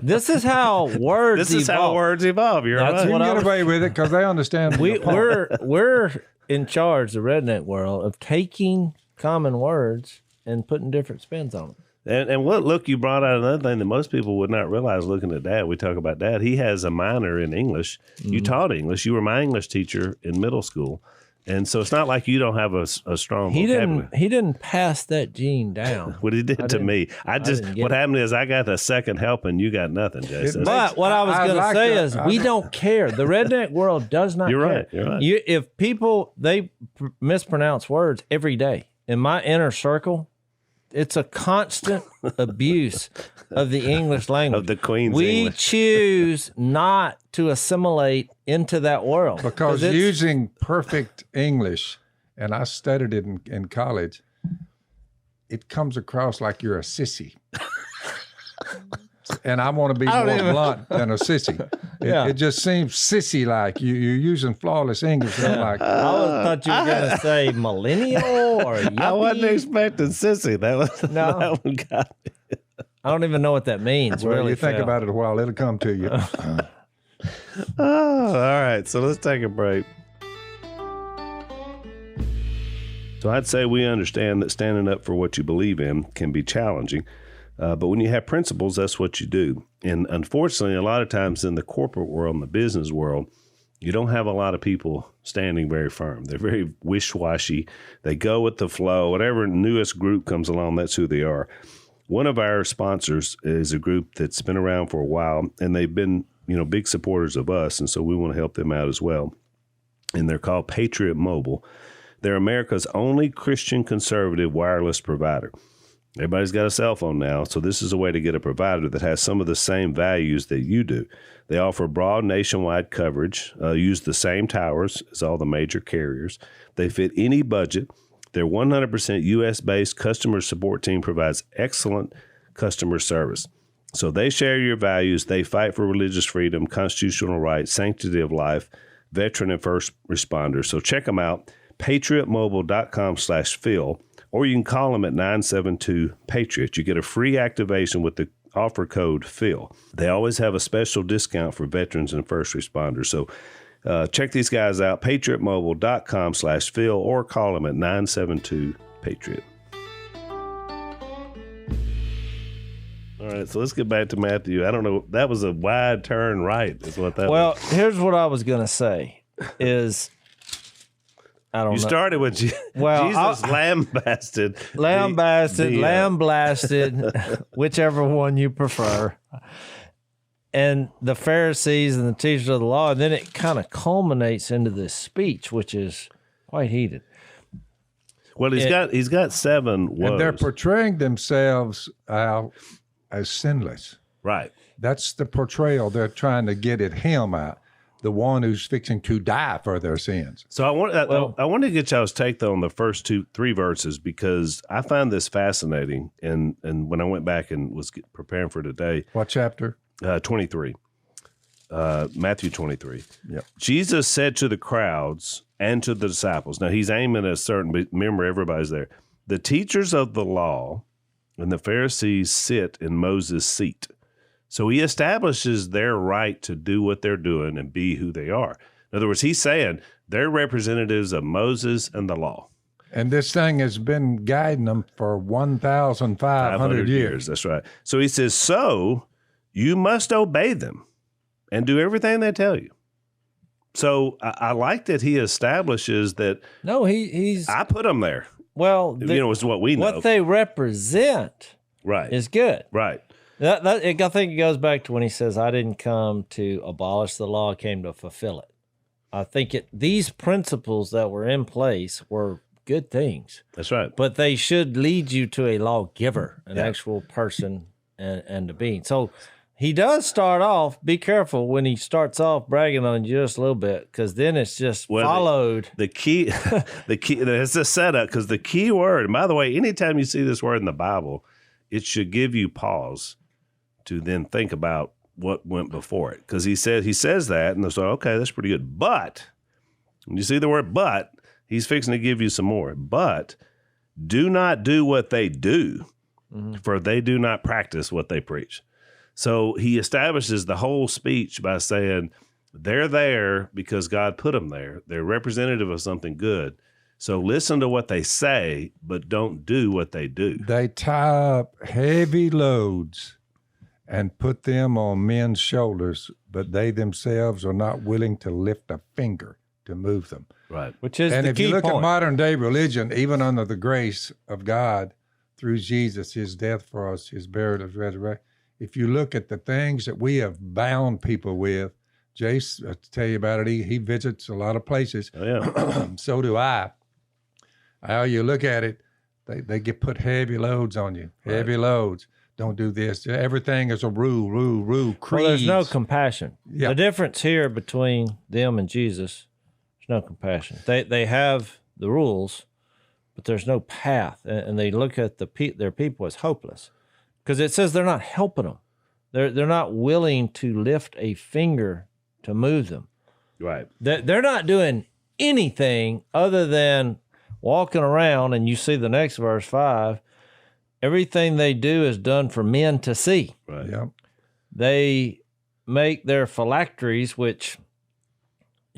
Speaker 3: This is how words evolve.
Speaker 2: This is how words evolve. You're right.
Speaker 1: You can get away with it because they understand.
Speaker 3: We're in charge, the redneck world, of taking common words and putting different spins on them.
Speaker 2: And look, you brought out another thing that most people would not realize looking at Dad. We talk about Dad. He has a minor in English. Mm-hmm. You taught English. You were my English teacher in middle school. And so it's not like you don't have a strong vocabulary.
Speaker 3: He didn't pass that gene down.
Speaker 2: What he did to me. What happened is I got the second helping, you got nothing, Jason.
Speaker 3: But what I was going to say is we don't care. The redneck world does not care.
Speaker 2: You're right.
Speaker 3: If people, they mispronounce words every day. In my inner circle, it's a constant abuse of the English language.
Speaker 2: Of the Queen's
Speaker 3: we
Speaker 2: English.
Speaker 3: choose not to assimilate into that world.
Speaker 1: Because using perfect English, and I studied it in college, it comes across like you're a sissy. And I want to be more blunt than a sissy. It just seems sissy-like. You're using flawless English. And I'm like,
Speaker 3: I thought you were going to say millennial or yuppie.
Speaker 2: I wasn't expecting sissy. That one got me.
Speaker 3: I don't even know what that means.
Speaker 1: well,
Speaker 3: really,
Speaker 1: you think
Speaker 3: Phil.
Speaker 1: about it a while, it'll come to you.
Speaker 2: Oh, all right. So let's take a break. So I'd say we understand that standing up for what you believe in can be challenging. But when you have principles, that's what you do. And unfortunately, a lot of times in the corporate world, in the business world, you don't have a lot of people standing very firm. They're very wish-washy. They go with the flow. Whatever newest group comes along, that's who they are. One of our sponsors is a group that's been around for a while, and they've been, big supporters of us, and so we want to help them out as well. And they're called Patriot Mobile. They're America's only Christian conservative wireless provider. Everybody's got a cell phone now, so this is a way to get a provider that has some of the same values that you do. They offer broad nationwide coverage, use the same towers as all the major carriers. They fit any budget. Their 100% U.S.-based customer support team provides excellent customer service. So they share your values. They fight for religious freedom, constitutional rights, sanctity of life, veteran and first responders. So check them out, patriotmobile.com/Phil. Or you can call them at 972-PATRIOT. You get a free activation with the offer code PHIL. They always have a special discount for veterans and first responders. So check these guys out, patriotmobile.com/Phil, or call them at 972-PATRIOT. All right, so let's get back to Matthew. I don't know. That was a wide turn right is what that was.
Speaker 3: Well, here's what I was going to say is... I don't know.
Speaker 2: You started with Jesus lambasted.
Speaker 3: Lambasted, whichever one you prefer. And the Pharisees and the teachers of the law, and then it kind of culminates into this speech, which is quite heated.
Speaker 2: Well, he's got 7 woes.
Speaker 1: And they're portraying themselves as sinless.
Speaker 2: Right.
Speaker 1: That's the portrayal they're trying to get at him out. The one who's fixing to die for their sins.
Speaker 2: So I want to get y'all's take though on the first 3 verses, because I find this fascinating. And when I went back and was preparing for today,
Speaker 1: what chapter?
Speaker 2: 23, Matthew 23.
Speaker 1: Yep.
Speaker 2: Jesus said to the crowds and to the disciples. Now he's aiming at a certain. Remember, everybody's there. The teachers of the law and the Pharisees sit in Moses' seat. So he establishes their right to do what they're doing and be who they are. In other words, he's saying they're representatives of Moses and the law.
Speaker 1: And this thing has been guiding them for 1,500 years.
Speaker 2: That's right. So he says, so you must obey them and do everything they tell you. So I like that he establishes that.
Speaker 3: No, he's.
Speaker 2: I put them there.
Speaker 3: Well,
Speaker 2: it's what we know.
Speaker 3: What they represent is good.
Speaker 2: Right.
Speaker 3: I think it goes back to when he says, I didn't come to abolish the law, I came to fulfill it. I think these principles that were in place were good things.
Speaker 2: That's right.
Speaker 3: But they should lead you to a lawgiver, an actual person and a being. So he does start off, be careful when he starts off bragging on you just a little bit, because then it's just followed.
Speaker 2: The key, it's a setup, because the key word, and by the way, anytime you see this word in the Bible, it should give you pause to then think about what went before it. Because he says that, and so, okay, that's pretty good. But, when you see the word but, he's fixing to give you some more. But, do not do what they do, for they do not practice what they preach. So he establishes the whole speech by saying, they're there because God put them there. They're representative of something good. So listen to what they say, but don't do what they do.
Speaker 1: They tie up heavy loads and put them on men's shoulders, but they themselves are not willing to lift a finger to move them.
Speaker 2: Right.
Speaker 3: Which is
Speaker 1: and
Speaker 3: the
Speaker 1: if
Speaker 3: key
Speaker 1: you look
Speaker 3: point.
Speaker 1: at modern day religion, even under the grace of God through Jesus, his death for us, his burial, his resurrection, if you look at the things that we have bound people with, Jase, I'll tell you about it, he visits a lot of places.
Speaker 2: Oh, yeah.
Speaker 1: So do I. How you look at it, They get put heavy loads on you. Heavy loads. Don't do this. Everything is a rule. Creeds.
Speaker 3: Well, there's no compassion.
Speaker 1: Yeah.
Speaker 3: The difference here between them and Jesus, there's no compassion. They have the rules, but there's no path, and they look at their people as hopeless, because it says they're not helping them. They're not willing to lift a finger to move them.
Speaker 2: Right.
Speaker 3: They're not doing anything other than walking around, and you see the next verse 5. Everything they do is done for men to see.
Speaker 2: Right.
Speaker 1: Yep.
Speaker 3: They make their phylacteries, which,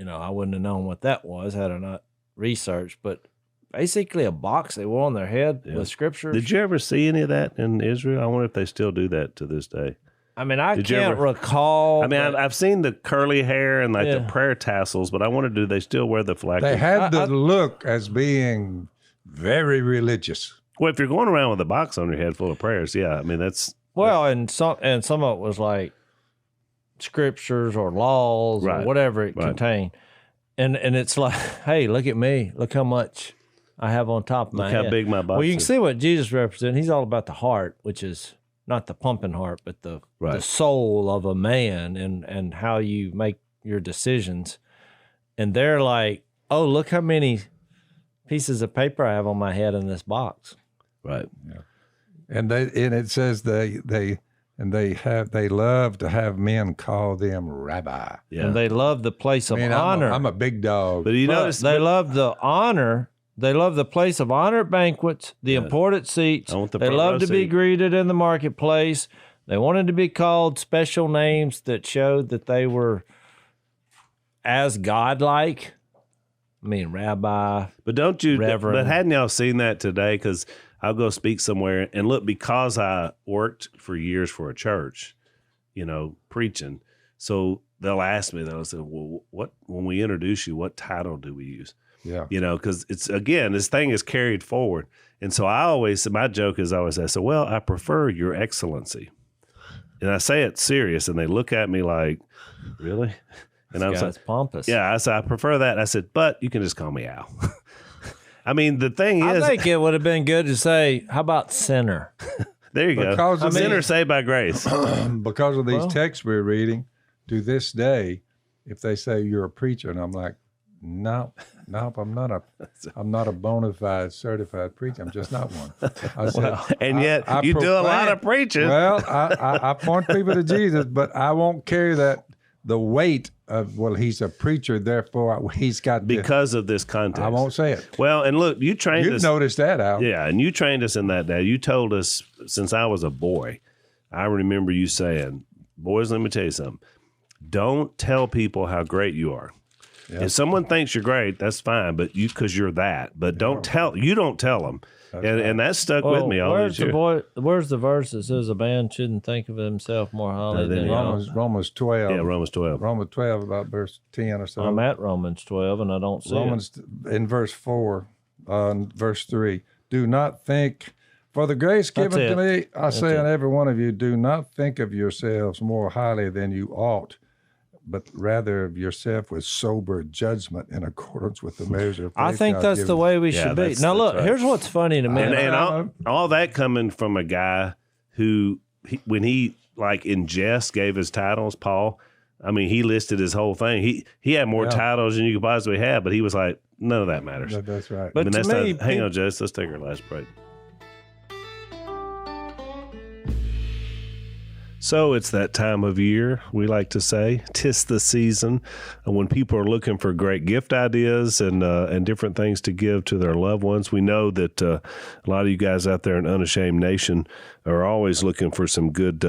Speaker 3: I wouldn't have known what that was had I not researched, but basically a box they wore on their head with scriptures.
Speaker 2: Did you ever see any of that in Israel? I wonder if they still do that to this day.
Speaker 3: I mean, I can't recall.
Speaker 2: I mean, I've seen the curly hair and the prayer tassels, but I wonder, do they still wear the phylactery?
Speaker 1: They had the look as being very religious.
Speaker 2: Well, if you're going around with a box on your head full of prayers, yeah, I mean that's
Speaker 3: and some of it was like scriptures or laws or whatever it contained, and it's like, hey, look at me, look how much I have on top of my head.
Speaker 2: Look how big my box is.
Speaker 3: Well, you can see what Jesus represents. He's all about the heart, which is not the pumping heart, but the soul of a man and how you make your decisions. And they're like, oh, look how many pieces of paper I have on my head in this box.
Speaker 2: Right.
Speaker 1: Yeah. And it says they love to have men call them rabbi.
Speaker 3: Yeah. And they love the place of honor.
Speaker 1: I'm a big dog.
Speaker 2: But you notice
Speaker 3: they love the honor. They love the place of honor at banquets, the important seats. They love to be greeted in the marketplace. They wanted to be called special names that showed that they were as godlike. I mean, rabbi.
Speaker 2: But don't you?
Speaker 3: Reverend.
Speaker 2: But hadn't y'all seen that today? Because I'll go speak somewhere and look, because I worked for years for a church, preaching. So they'll ask me, they'll say, well, when we introduce you, what title do we use?
Speaker 1: Yeah.
Speaker 2: Because it's, again, this thing is carried forward. And so my joke is always, I say, well, I prefer your excellency. And I say it serious, and they look at me like, really? And I'm like,
Speaker 3: pompous.
Speaker 2: Yeah, I said, I prefer that. I said, but you can just call me Al. I mean, the thing is,
Speaker 3: I think it would have been good to say, how about sinner?
Speaker 2: There you go. Sinner saved by grace.
Speaker 1: Because of these texts we're reading, to this day, if they say you're a preacher, and I'm like, no, I'm not a bona fide certified preacher. I'm just not one. I said,
Speaker 2: and yet you do a lot of preaching.
Speaker 1: Well, I point people to Jesus, but I won't carry the weight of, well, he's a preacher, therefore he's got
Speaker 2: because of this context.
Speaker 1: I won't say it.
Speaker 2: Well, and look, you've
Speaker 1: noticed that, Al.
Speaker 2: Yeah, and you trained us in that day. You told us since I was a boy. I remember you saying, boys, let me tell you something. Don't tell people how great you are. Yep. If someone thinks you're great, that's fine, but because you're that. But don't tell them. And that stuck with me all these years.
Speaker 3: Where's the verse that says a man shouldn't think of himself more highly than
Speaker 1: Romans 12.
Speaker 2: Yeah, Romans 12.
Speaker 1: Romans 12, about verse 10 or so.
Speaker 3: I'm at Romans 12, and I don't see
Speaker 1: Romans in verse 4, verse 3. Do not think, for the grace given to me, I say unto every one of you, do not think of yourselves more highly than you ought, but rather of yourself with sober judgment in accordance with the measure of faith
Speaker 3: I think that's the way we should be. Now, look, here's what's funny to me.
Speaker 2: And all that coming from a guy who, when he, like in jest, gave his titles, Paul, I mean, he listed his whole thing. He had more titles than you could possibly have, but he was like, none of that matters.
Speaker 1: That's right.
Speaker 3: But
Speaker 2: hang on, Jase. Let's take our last break. So it's that time of year, we like to say, 'tis the season when people are looking for great gift ideas and different things to give to their loved ones. We know that a lot of you guys out there in Unashamed Nation are always looking for some good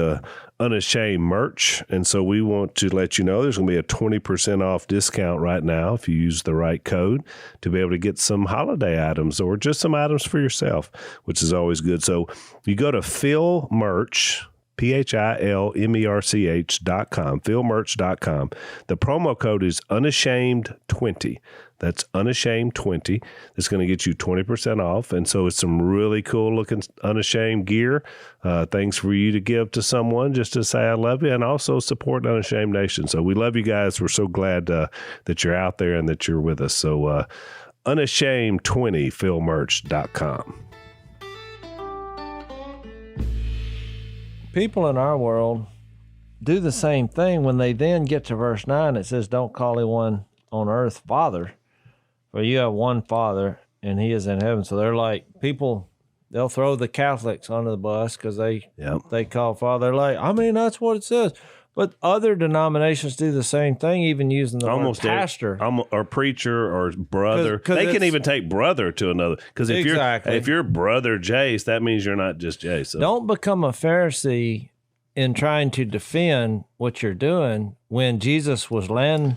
Speaker 2: Unashamed merch. And so we want to let you know there's going to be a 20% off discount right now if you use the right code to be able to get some holiday items or just some items for yourself, which is always good. So you go to Phil Merch, PhilMerch.com, philmerch.com. The promo code is Unashamed20. That's Unashamed20. It's going to get you 20% off. And so it's some really cool looking Unashamed gear, things for you to give to someone just to say I love you and also support Unashamed Nation. So we love you guys. We're so glad that you're out there and that you're with us. So Unashamed20, philmerch.com.
Speaker 3: people in our world do the same thing. When they then get to verse 9, it says, don't call anyone on earth father, for you have one Father, and he is in heaven. So they're like, people, they'll throw the Catholics under the bus because they call Father. They're like, I mean, that's what it says. But other denominations do the same thing, even using the word pastor.
Speaker 2: Or preacher or brother. They can even take brother to another. Because if you're brother Jase, that means you're not just Jase. So.
Speaker 3: Don't become a Pharisee in trying to defend what you're doing when Jesus was lambasting.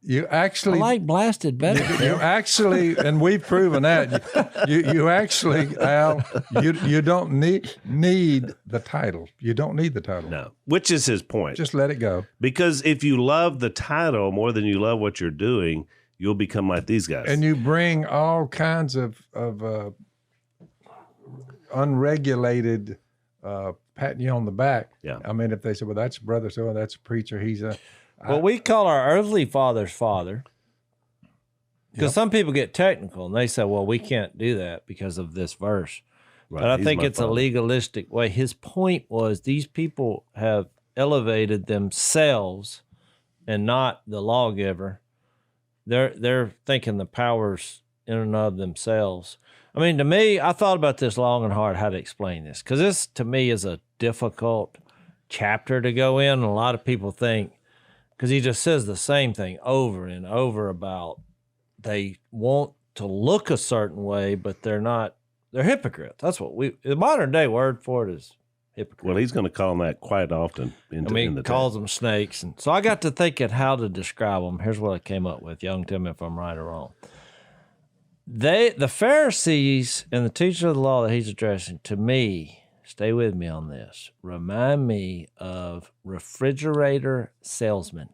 Speaker 1: You actually
Speaker 3: I like blasted better.
Speaker 1: You actually, and we've proven that. You actually, Al, you don't need the title. You don't need the title.
Speaker 2: No, which is his point.
Speaker 1: Just let it go.
Speaker 2: Because if you love the title more than you love what you're doing, you'll become like these guys.
Speaker 1: And you bring all kinds of unregulated patting you on the back.
Speaker 2: Yeah.
Speaker 1: I mean, if they say, well, that's brother so, that's a preacher, he's a...
Speaker 3: Well, we call our earthly father's father because some people get technical and they say, well, we can't do that because of this verse. Right, but I think it's a legalistic way. His point was these people have elevated themselves and not the lawgiver. They're thinking the powers in and of themselves. I mean, to me, I thought about this long and hard how to explain this because this, to me, is a difficult chapter to go in. And a lot of people think, because he just says the same thing over and over about they want to look a certain way, but they're not. They're hypocrites. That's what the modern day word for it is hypocrite.
Speaker 2: Well, he's going to call them that quite often.
Speaker 3: He calls them snakes. And so I got to thinking how to describe them. Here's what I came up with. Y'all can tell me if I'm right or wrong. The Pharisees and the teacher of the law that he's addressing, to me, stay with me on this, remind me of refrigerator salesman.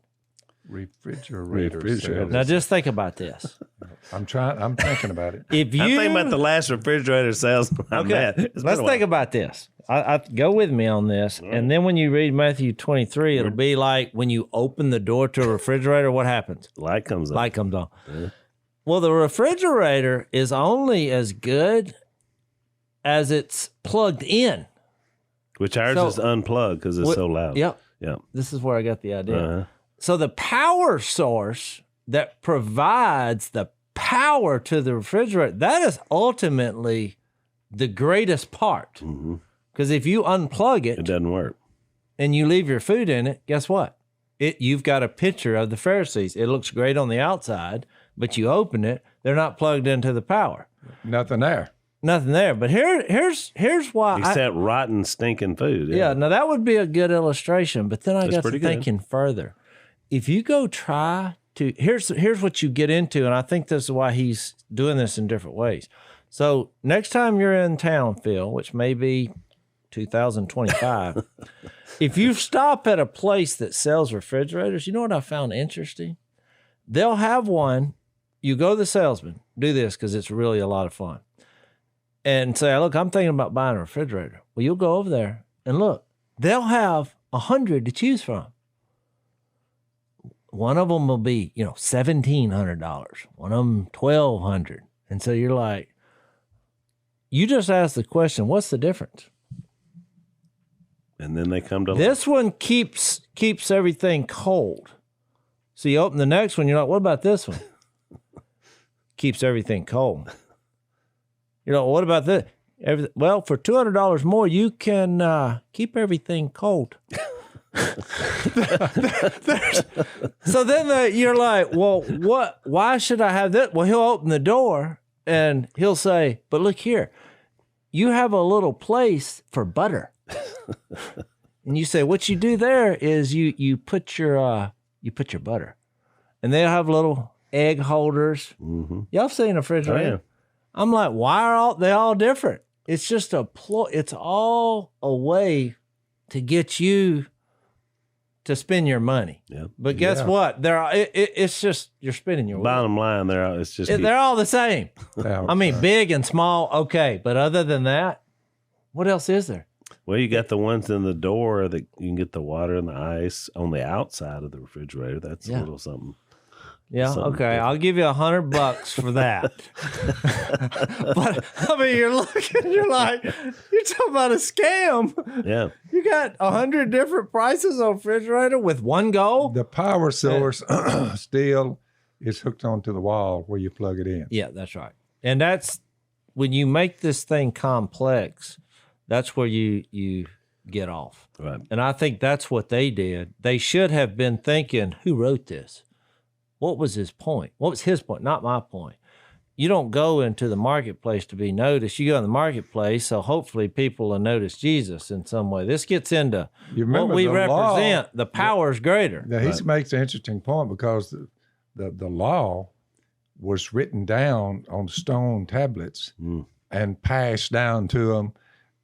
Speaker 1: Refrigerator salesman.
Speaker 3: Now just think about this.
Speaker 1: I'm thinking about it.
Speaker 2: I'm thinking about the last refrigerator salesman I met.
Speaker 3: Let's think about this. I go with me on this. Right. And then when you read Matthew 23, it'll be like when you open the door to a refrigerator, what happens?
Speaker 2: Light comes on.
Speaker 3: Light comes on. Yeah. Well, the refrigerator is only as good as it's plugged in.
Speaker 2: Which ours is unplugged because it's so loud.
Speaker 3: Yep.
Speaker 2: Yep.
Speaker 3: This is where I got the idea. So the power source that provides the power to the refrigerator, that is ultimately the greatest part. Because if you unplug it,
Speaker 2: it doesn't work.
Speaker 3: And you leave your food in it, guess what? You've got a picture of the Pharisees. It looks great on the outside, but you open it, they're not plugged into the power.
Speaker 1: Nothing there.
Speaker 3: But here's why.
Speaker 2: Except rotten, stinking food.
Speaker 3: Yeah, now that would be a good illustration. But then I got to thinking further. If you go try to, here's what you get into, and I think this is why he's doing this in different ways. So next time you're in town, Phil, which may be 2025, if you stop at a place that sells refrigerators, you know what I found interesting? They'll have one. You go to the salesman, do this because it's really a lot of fun. And say, look, I'm thinking about buying a refrigerator. Well, you'll go over there and look. They'll have 100 to choose from. One of them will be, $1,700. One of them, $1,200. And so you're like, you just ask the question, what's the difference?
Speaker 2: And then they come to
Speaker 3: this one keeps everything cold. So you open the next one, you're like, what about this one? Keeps everything cold. What about this? Well, for $200 more, you can keep everything cold. So then you're like, well, what? Why should I have that? Well, he'll open the door and he'll say, but look here, you have a little place for butter. And you say, what you do there is you put your butter, and they'll have little egg holders. Mm-hmm. Y'all seen a refrigerator? Oh, yeah. I'm like, why are they all different? It's just it's all a way to get you to spend your money. Yeah. But guess what? It's just you're spending your
Speaker 2: bottom line. They're
Speaker 3: all the same. I mean, big and small, okay, but other than that, what else is there?
Speaker 2: Well, you got the ones in the door that you can get the water and the ice on the outside of the refrigerator. That's a little something.
Speaker 3: Yeah, okay. I'll give you $100 for that. But I mean, you're looking, you're talking about a scam.
Speaker 2: Yeah.
Speaker 3: You got 100 different prices on refrigerator with one goal.
Speaker 1: The power source still is hooked onto the wall where you plug it in.
Speaker 3: Yeah, that's right. And that's when you make this thing complex, that's where you get off.
Speaker 2: Right.
Speaker 3: And I think that's what they did. They should have been thinking, who wrote this? What was his point? What was his point? Not my point. You don't go into the marketplace to be noticed. You go in the marketplace, so hopefully people will notice Jesus in some way. This gets into what we represent. The power is greater.
Speaker 1: Now, he makes an interesting point because the law was written down on stone tablets and passed down to them,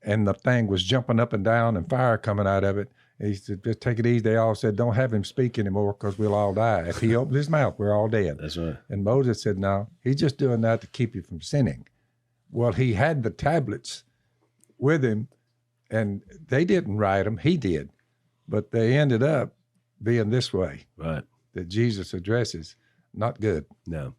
Speaker 1: and the thing was jumping up and down and fire coming out of it. He said, just take it easy. They all said, don't have him speak anymore because we'll all die. If he opens his mouth, we're all dead.
Speaker 2: That's right.
Speaker 1: And Moses said, no, he's just doing that to keep you from sinning. Well, he had the tablets with him, and they didn't write them. He did. But they ended up being this way.
Speaker 2: Right.
Speaker 1: That Jesus addresses. Not good.
Speaker 2: No.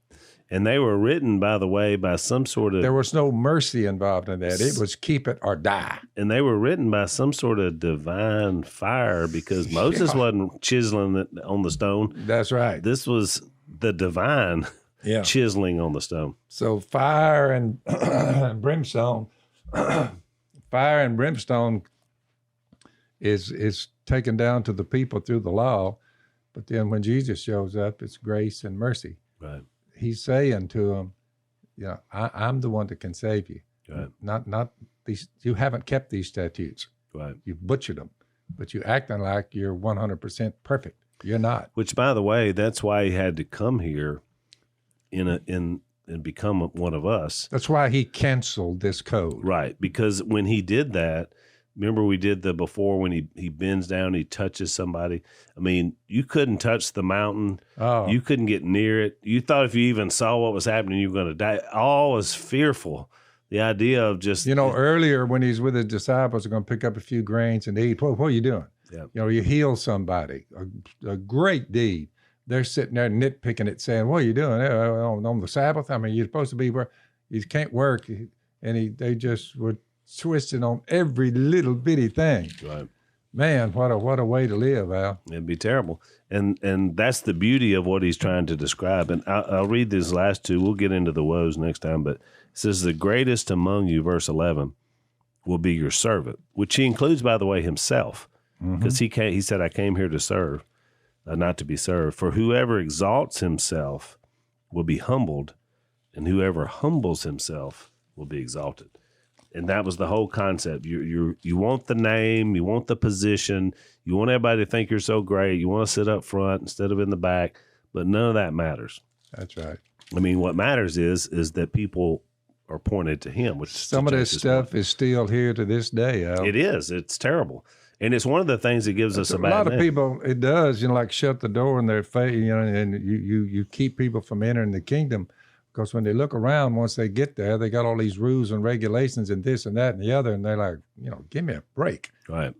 Speaker 2: And they were written, by the way, by some sort of...
Speaker 1: There was no mercy involved in that. It was keep it or die.
Speaker 2: And they were written by some sort of divine fire because Moses wasn't chiseling it on the stone.
Speaker 1: That's right.
Speaker 2: This was the divine chiseling on the stone.
Speaker 1: So fire and brimstone, is taken down to the people through the law. But then when Jesus shows up, it's grace and mercy.
Speaker 2: Right.
Speaker 1: He's saying to them, I'm the one that can save you.
Speaker 2: Right.
Speaker 1: Not these. You haven't kept these statutes.
Speaker 2: Right.
Speaker 1: You've butchered them, but you acting like you're 100% perfect. You're not.
Speaker 2: Which, by the way, that's why he had to come here and become one of us.
Speaker 1: That's why he canceled this code.
Speaker 2: Right. Because when he did that, remember we did the before when he bends down, he touches somebody. I mean, you couldn't touch the mountain.
Speaker 1: Oh.
Speaker 2: You couldn't get near it. You thought if you even saw what was happening, you were going to die. All was fearful. The idea of just...
Speaker 1: earlier when he's with his disciples, are going to pick up a few grains and eat. What are you doing?
Speaker 2: Yeah.
Speaker 1: You heal somebody, a great deed. They're sitting there nitpicking it, saying, what are you doing on the Sabbath? I mean, you're supposed to be where you can't work. And they just were twisting on every little bitty thing.
Speaker 2: Right.
Speaker 1: Man, what a way to live, Al.
Speaker 2: It'd be terrible. And that's the beauty of what he's trying to describe. And I'll read these last two. We'll get into the woes next time. But it says, the greatest among you, verse 11, will be your servant, which he includes, by the way, himself. Because he said, I came here to serve, not to be served. For whoever exalts himself will be humbled, and whoever humbles himself will be exalted. And that was the whole concept. You want the name, you want the position, you want everybody to think you're so great, you want to sit up front instead of in the back, but none of that matters.
Speaker 1: That's right.
Speaker 2: I mean, what matters is that people are pointed to him. Which
Speaker 1: some of this stuff is still here to this day, Al.
Speaker 2: It is. It's terrible. And it's one of the things that gives us a bad
Speaker 1: lot
Speaker 2: name.
Speaker 1: Of people, it does, like shut the door in their face, and you keep people from entering the kingdom. Because when they look around, once they get there, they got all these rules and regulations and this and that and the other, and they're like, give me a break.
Speaker 2: Right.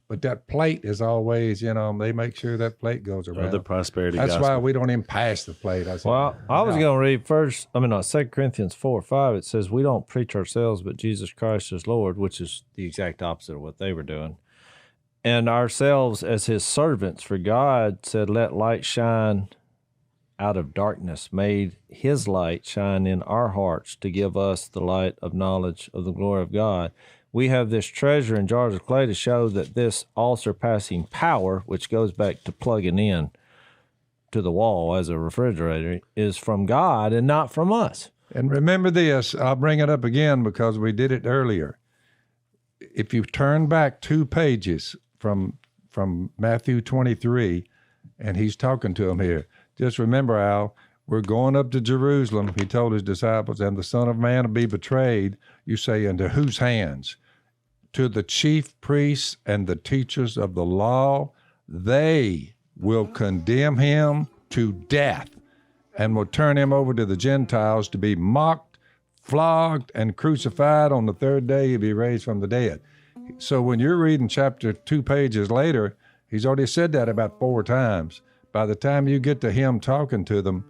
Speaker 1: But that plate is always, they make sure that plate goes around.
Speaker 2: The prosperity
Speaker 1: That's
Speaker 2: gospel.
Speaker 1: why we don't even pass the plate. I
Speaker 3: was going to read first, 2 Corinthians 4:5, it says, we don't preach ourselves, but Jesus Christ is Lord, which is the exact opposite of what they were doing. And ourselves as his servants, for God said, let light shine out of darkness, made his light shine in our hearts to give us the light of knowledge of the glory of God. We have this treasure in jars of clay to show that this all-surpassing power, which goes back to plugging in to the wall as a refrigerator, is from God and not from us.
Speaker 1: And remember this, I'll bring it up again because we did it earlier. If you turn back 2 pages from Matthew 23, and he's talking to them here, just remember, Al, we're going up to Jerusalem. He told his disciples, and the Son of Man will be betrayed. You say, into whose hands? To the chief priests and the teachers of the law. They will condemn him to death and will turn him over to the Gentiles to be mocked, flogged, and crucified. On the 3rd day, he'll be raised from the dead. So when you're reading chapter 2 pages later, he's already said that about 4 times. by the time you get to him talking to them,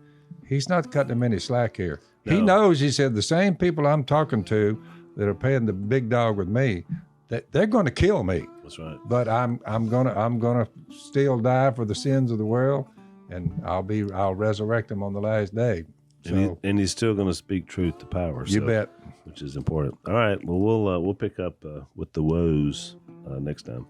Speaker 1: he's not cutting them any slack here.
Speaker 2: No.
Speaker 1: He knows, he said, the same people I'm talking to that are paying the big dog with me, that they're going to kill me.
Speaker 2: That's right.
Speaker 1: But I'm gonna still die for the sins of the world, and I'll resurrect them on the last day. So,
Speaker 2: and he's still going to speak truth to power.
Speaker 1: You bet.
Speaker 2: Which is important. All right. Well, we'll pick up with the woes next time.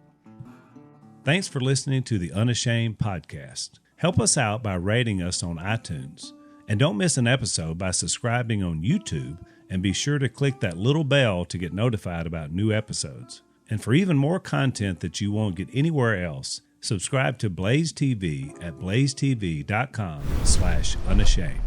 Speaker 5: Thanks for listening to the Unashamed podcast. Help us out by rating us on iTunes. And don't miss an episode by subscribing on YouTube, and be sure to click that little bell to get notified about new episodes. And for even more content that you won't get anywhere else, subscribe to Blaze TV at blazetv.com/unashamed.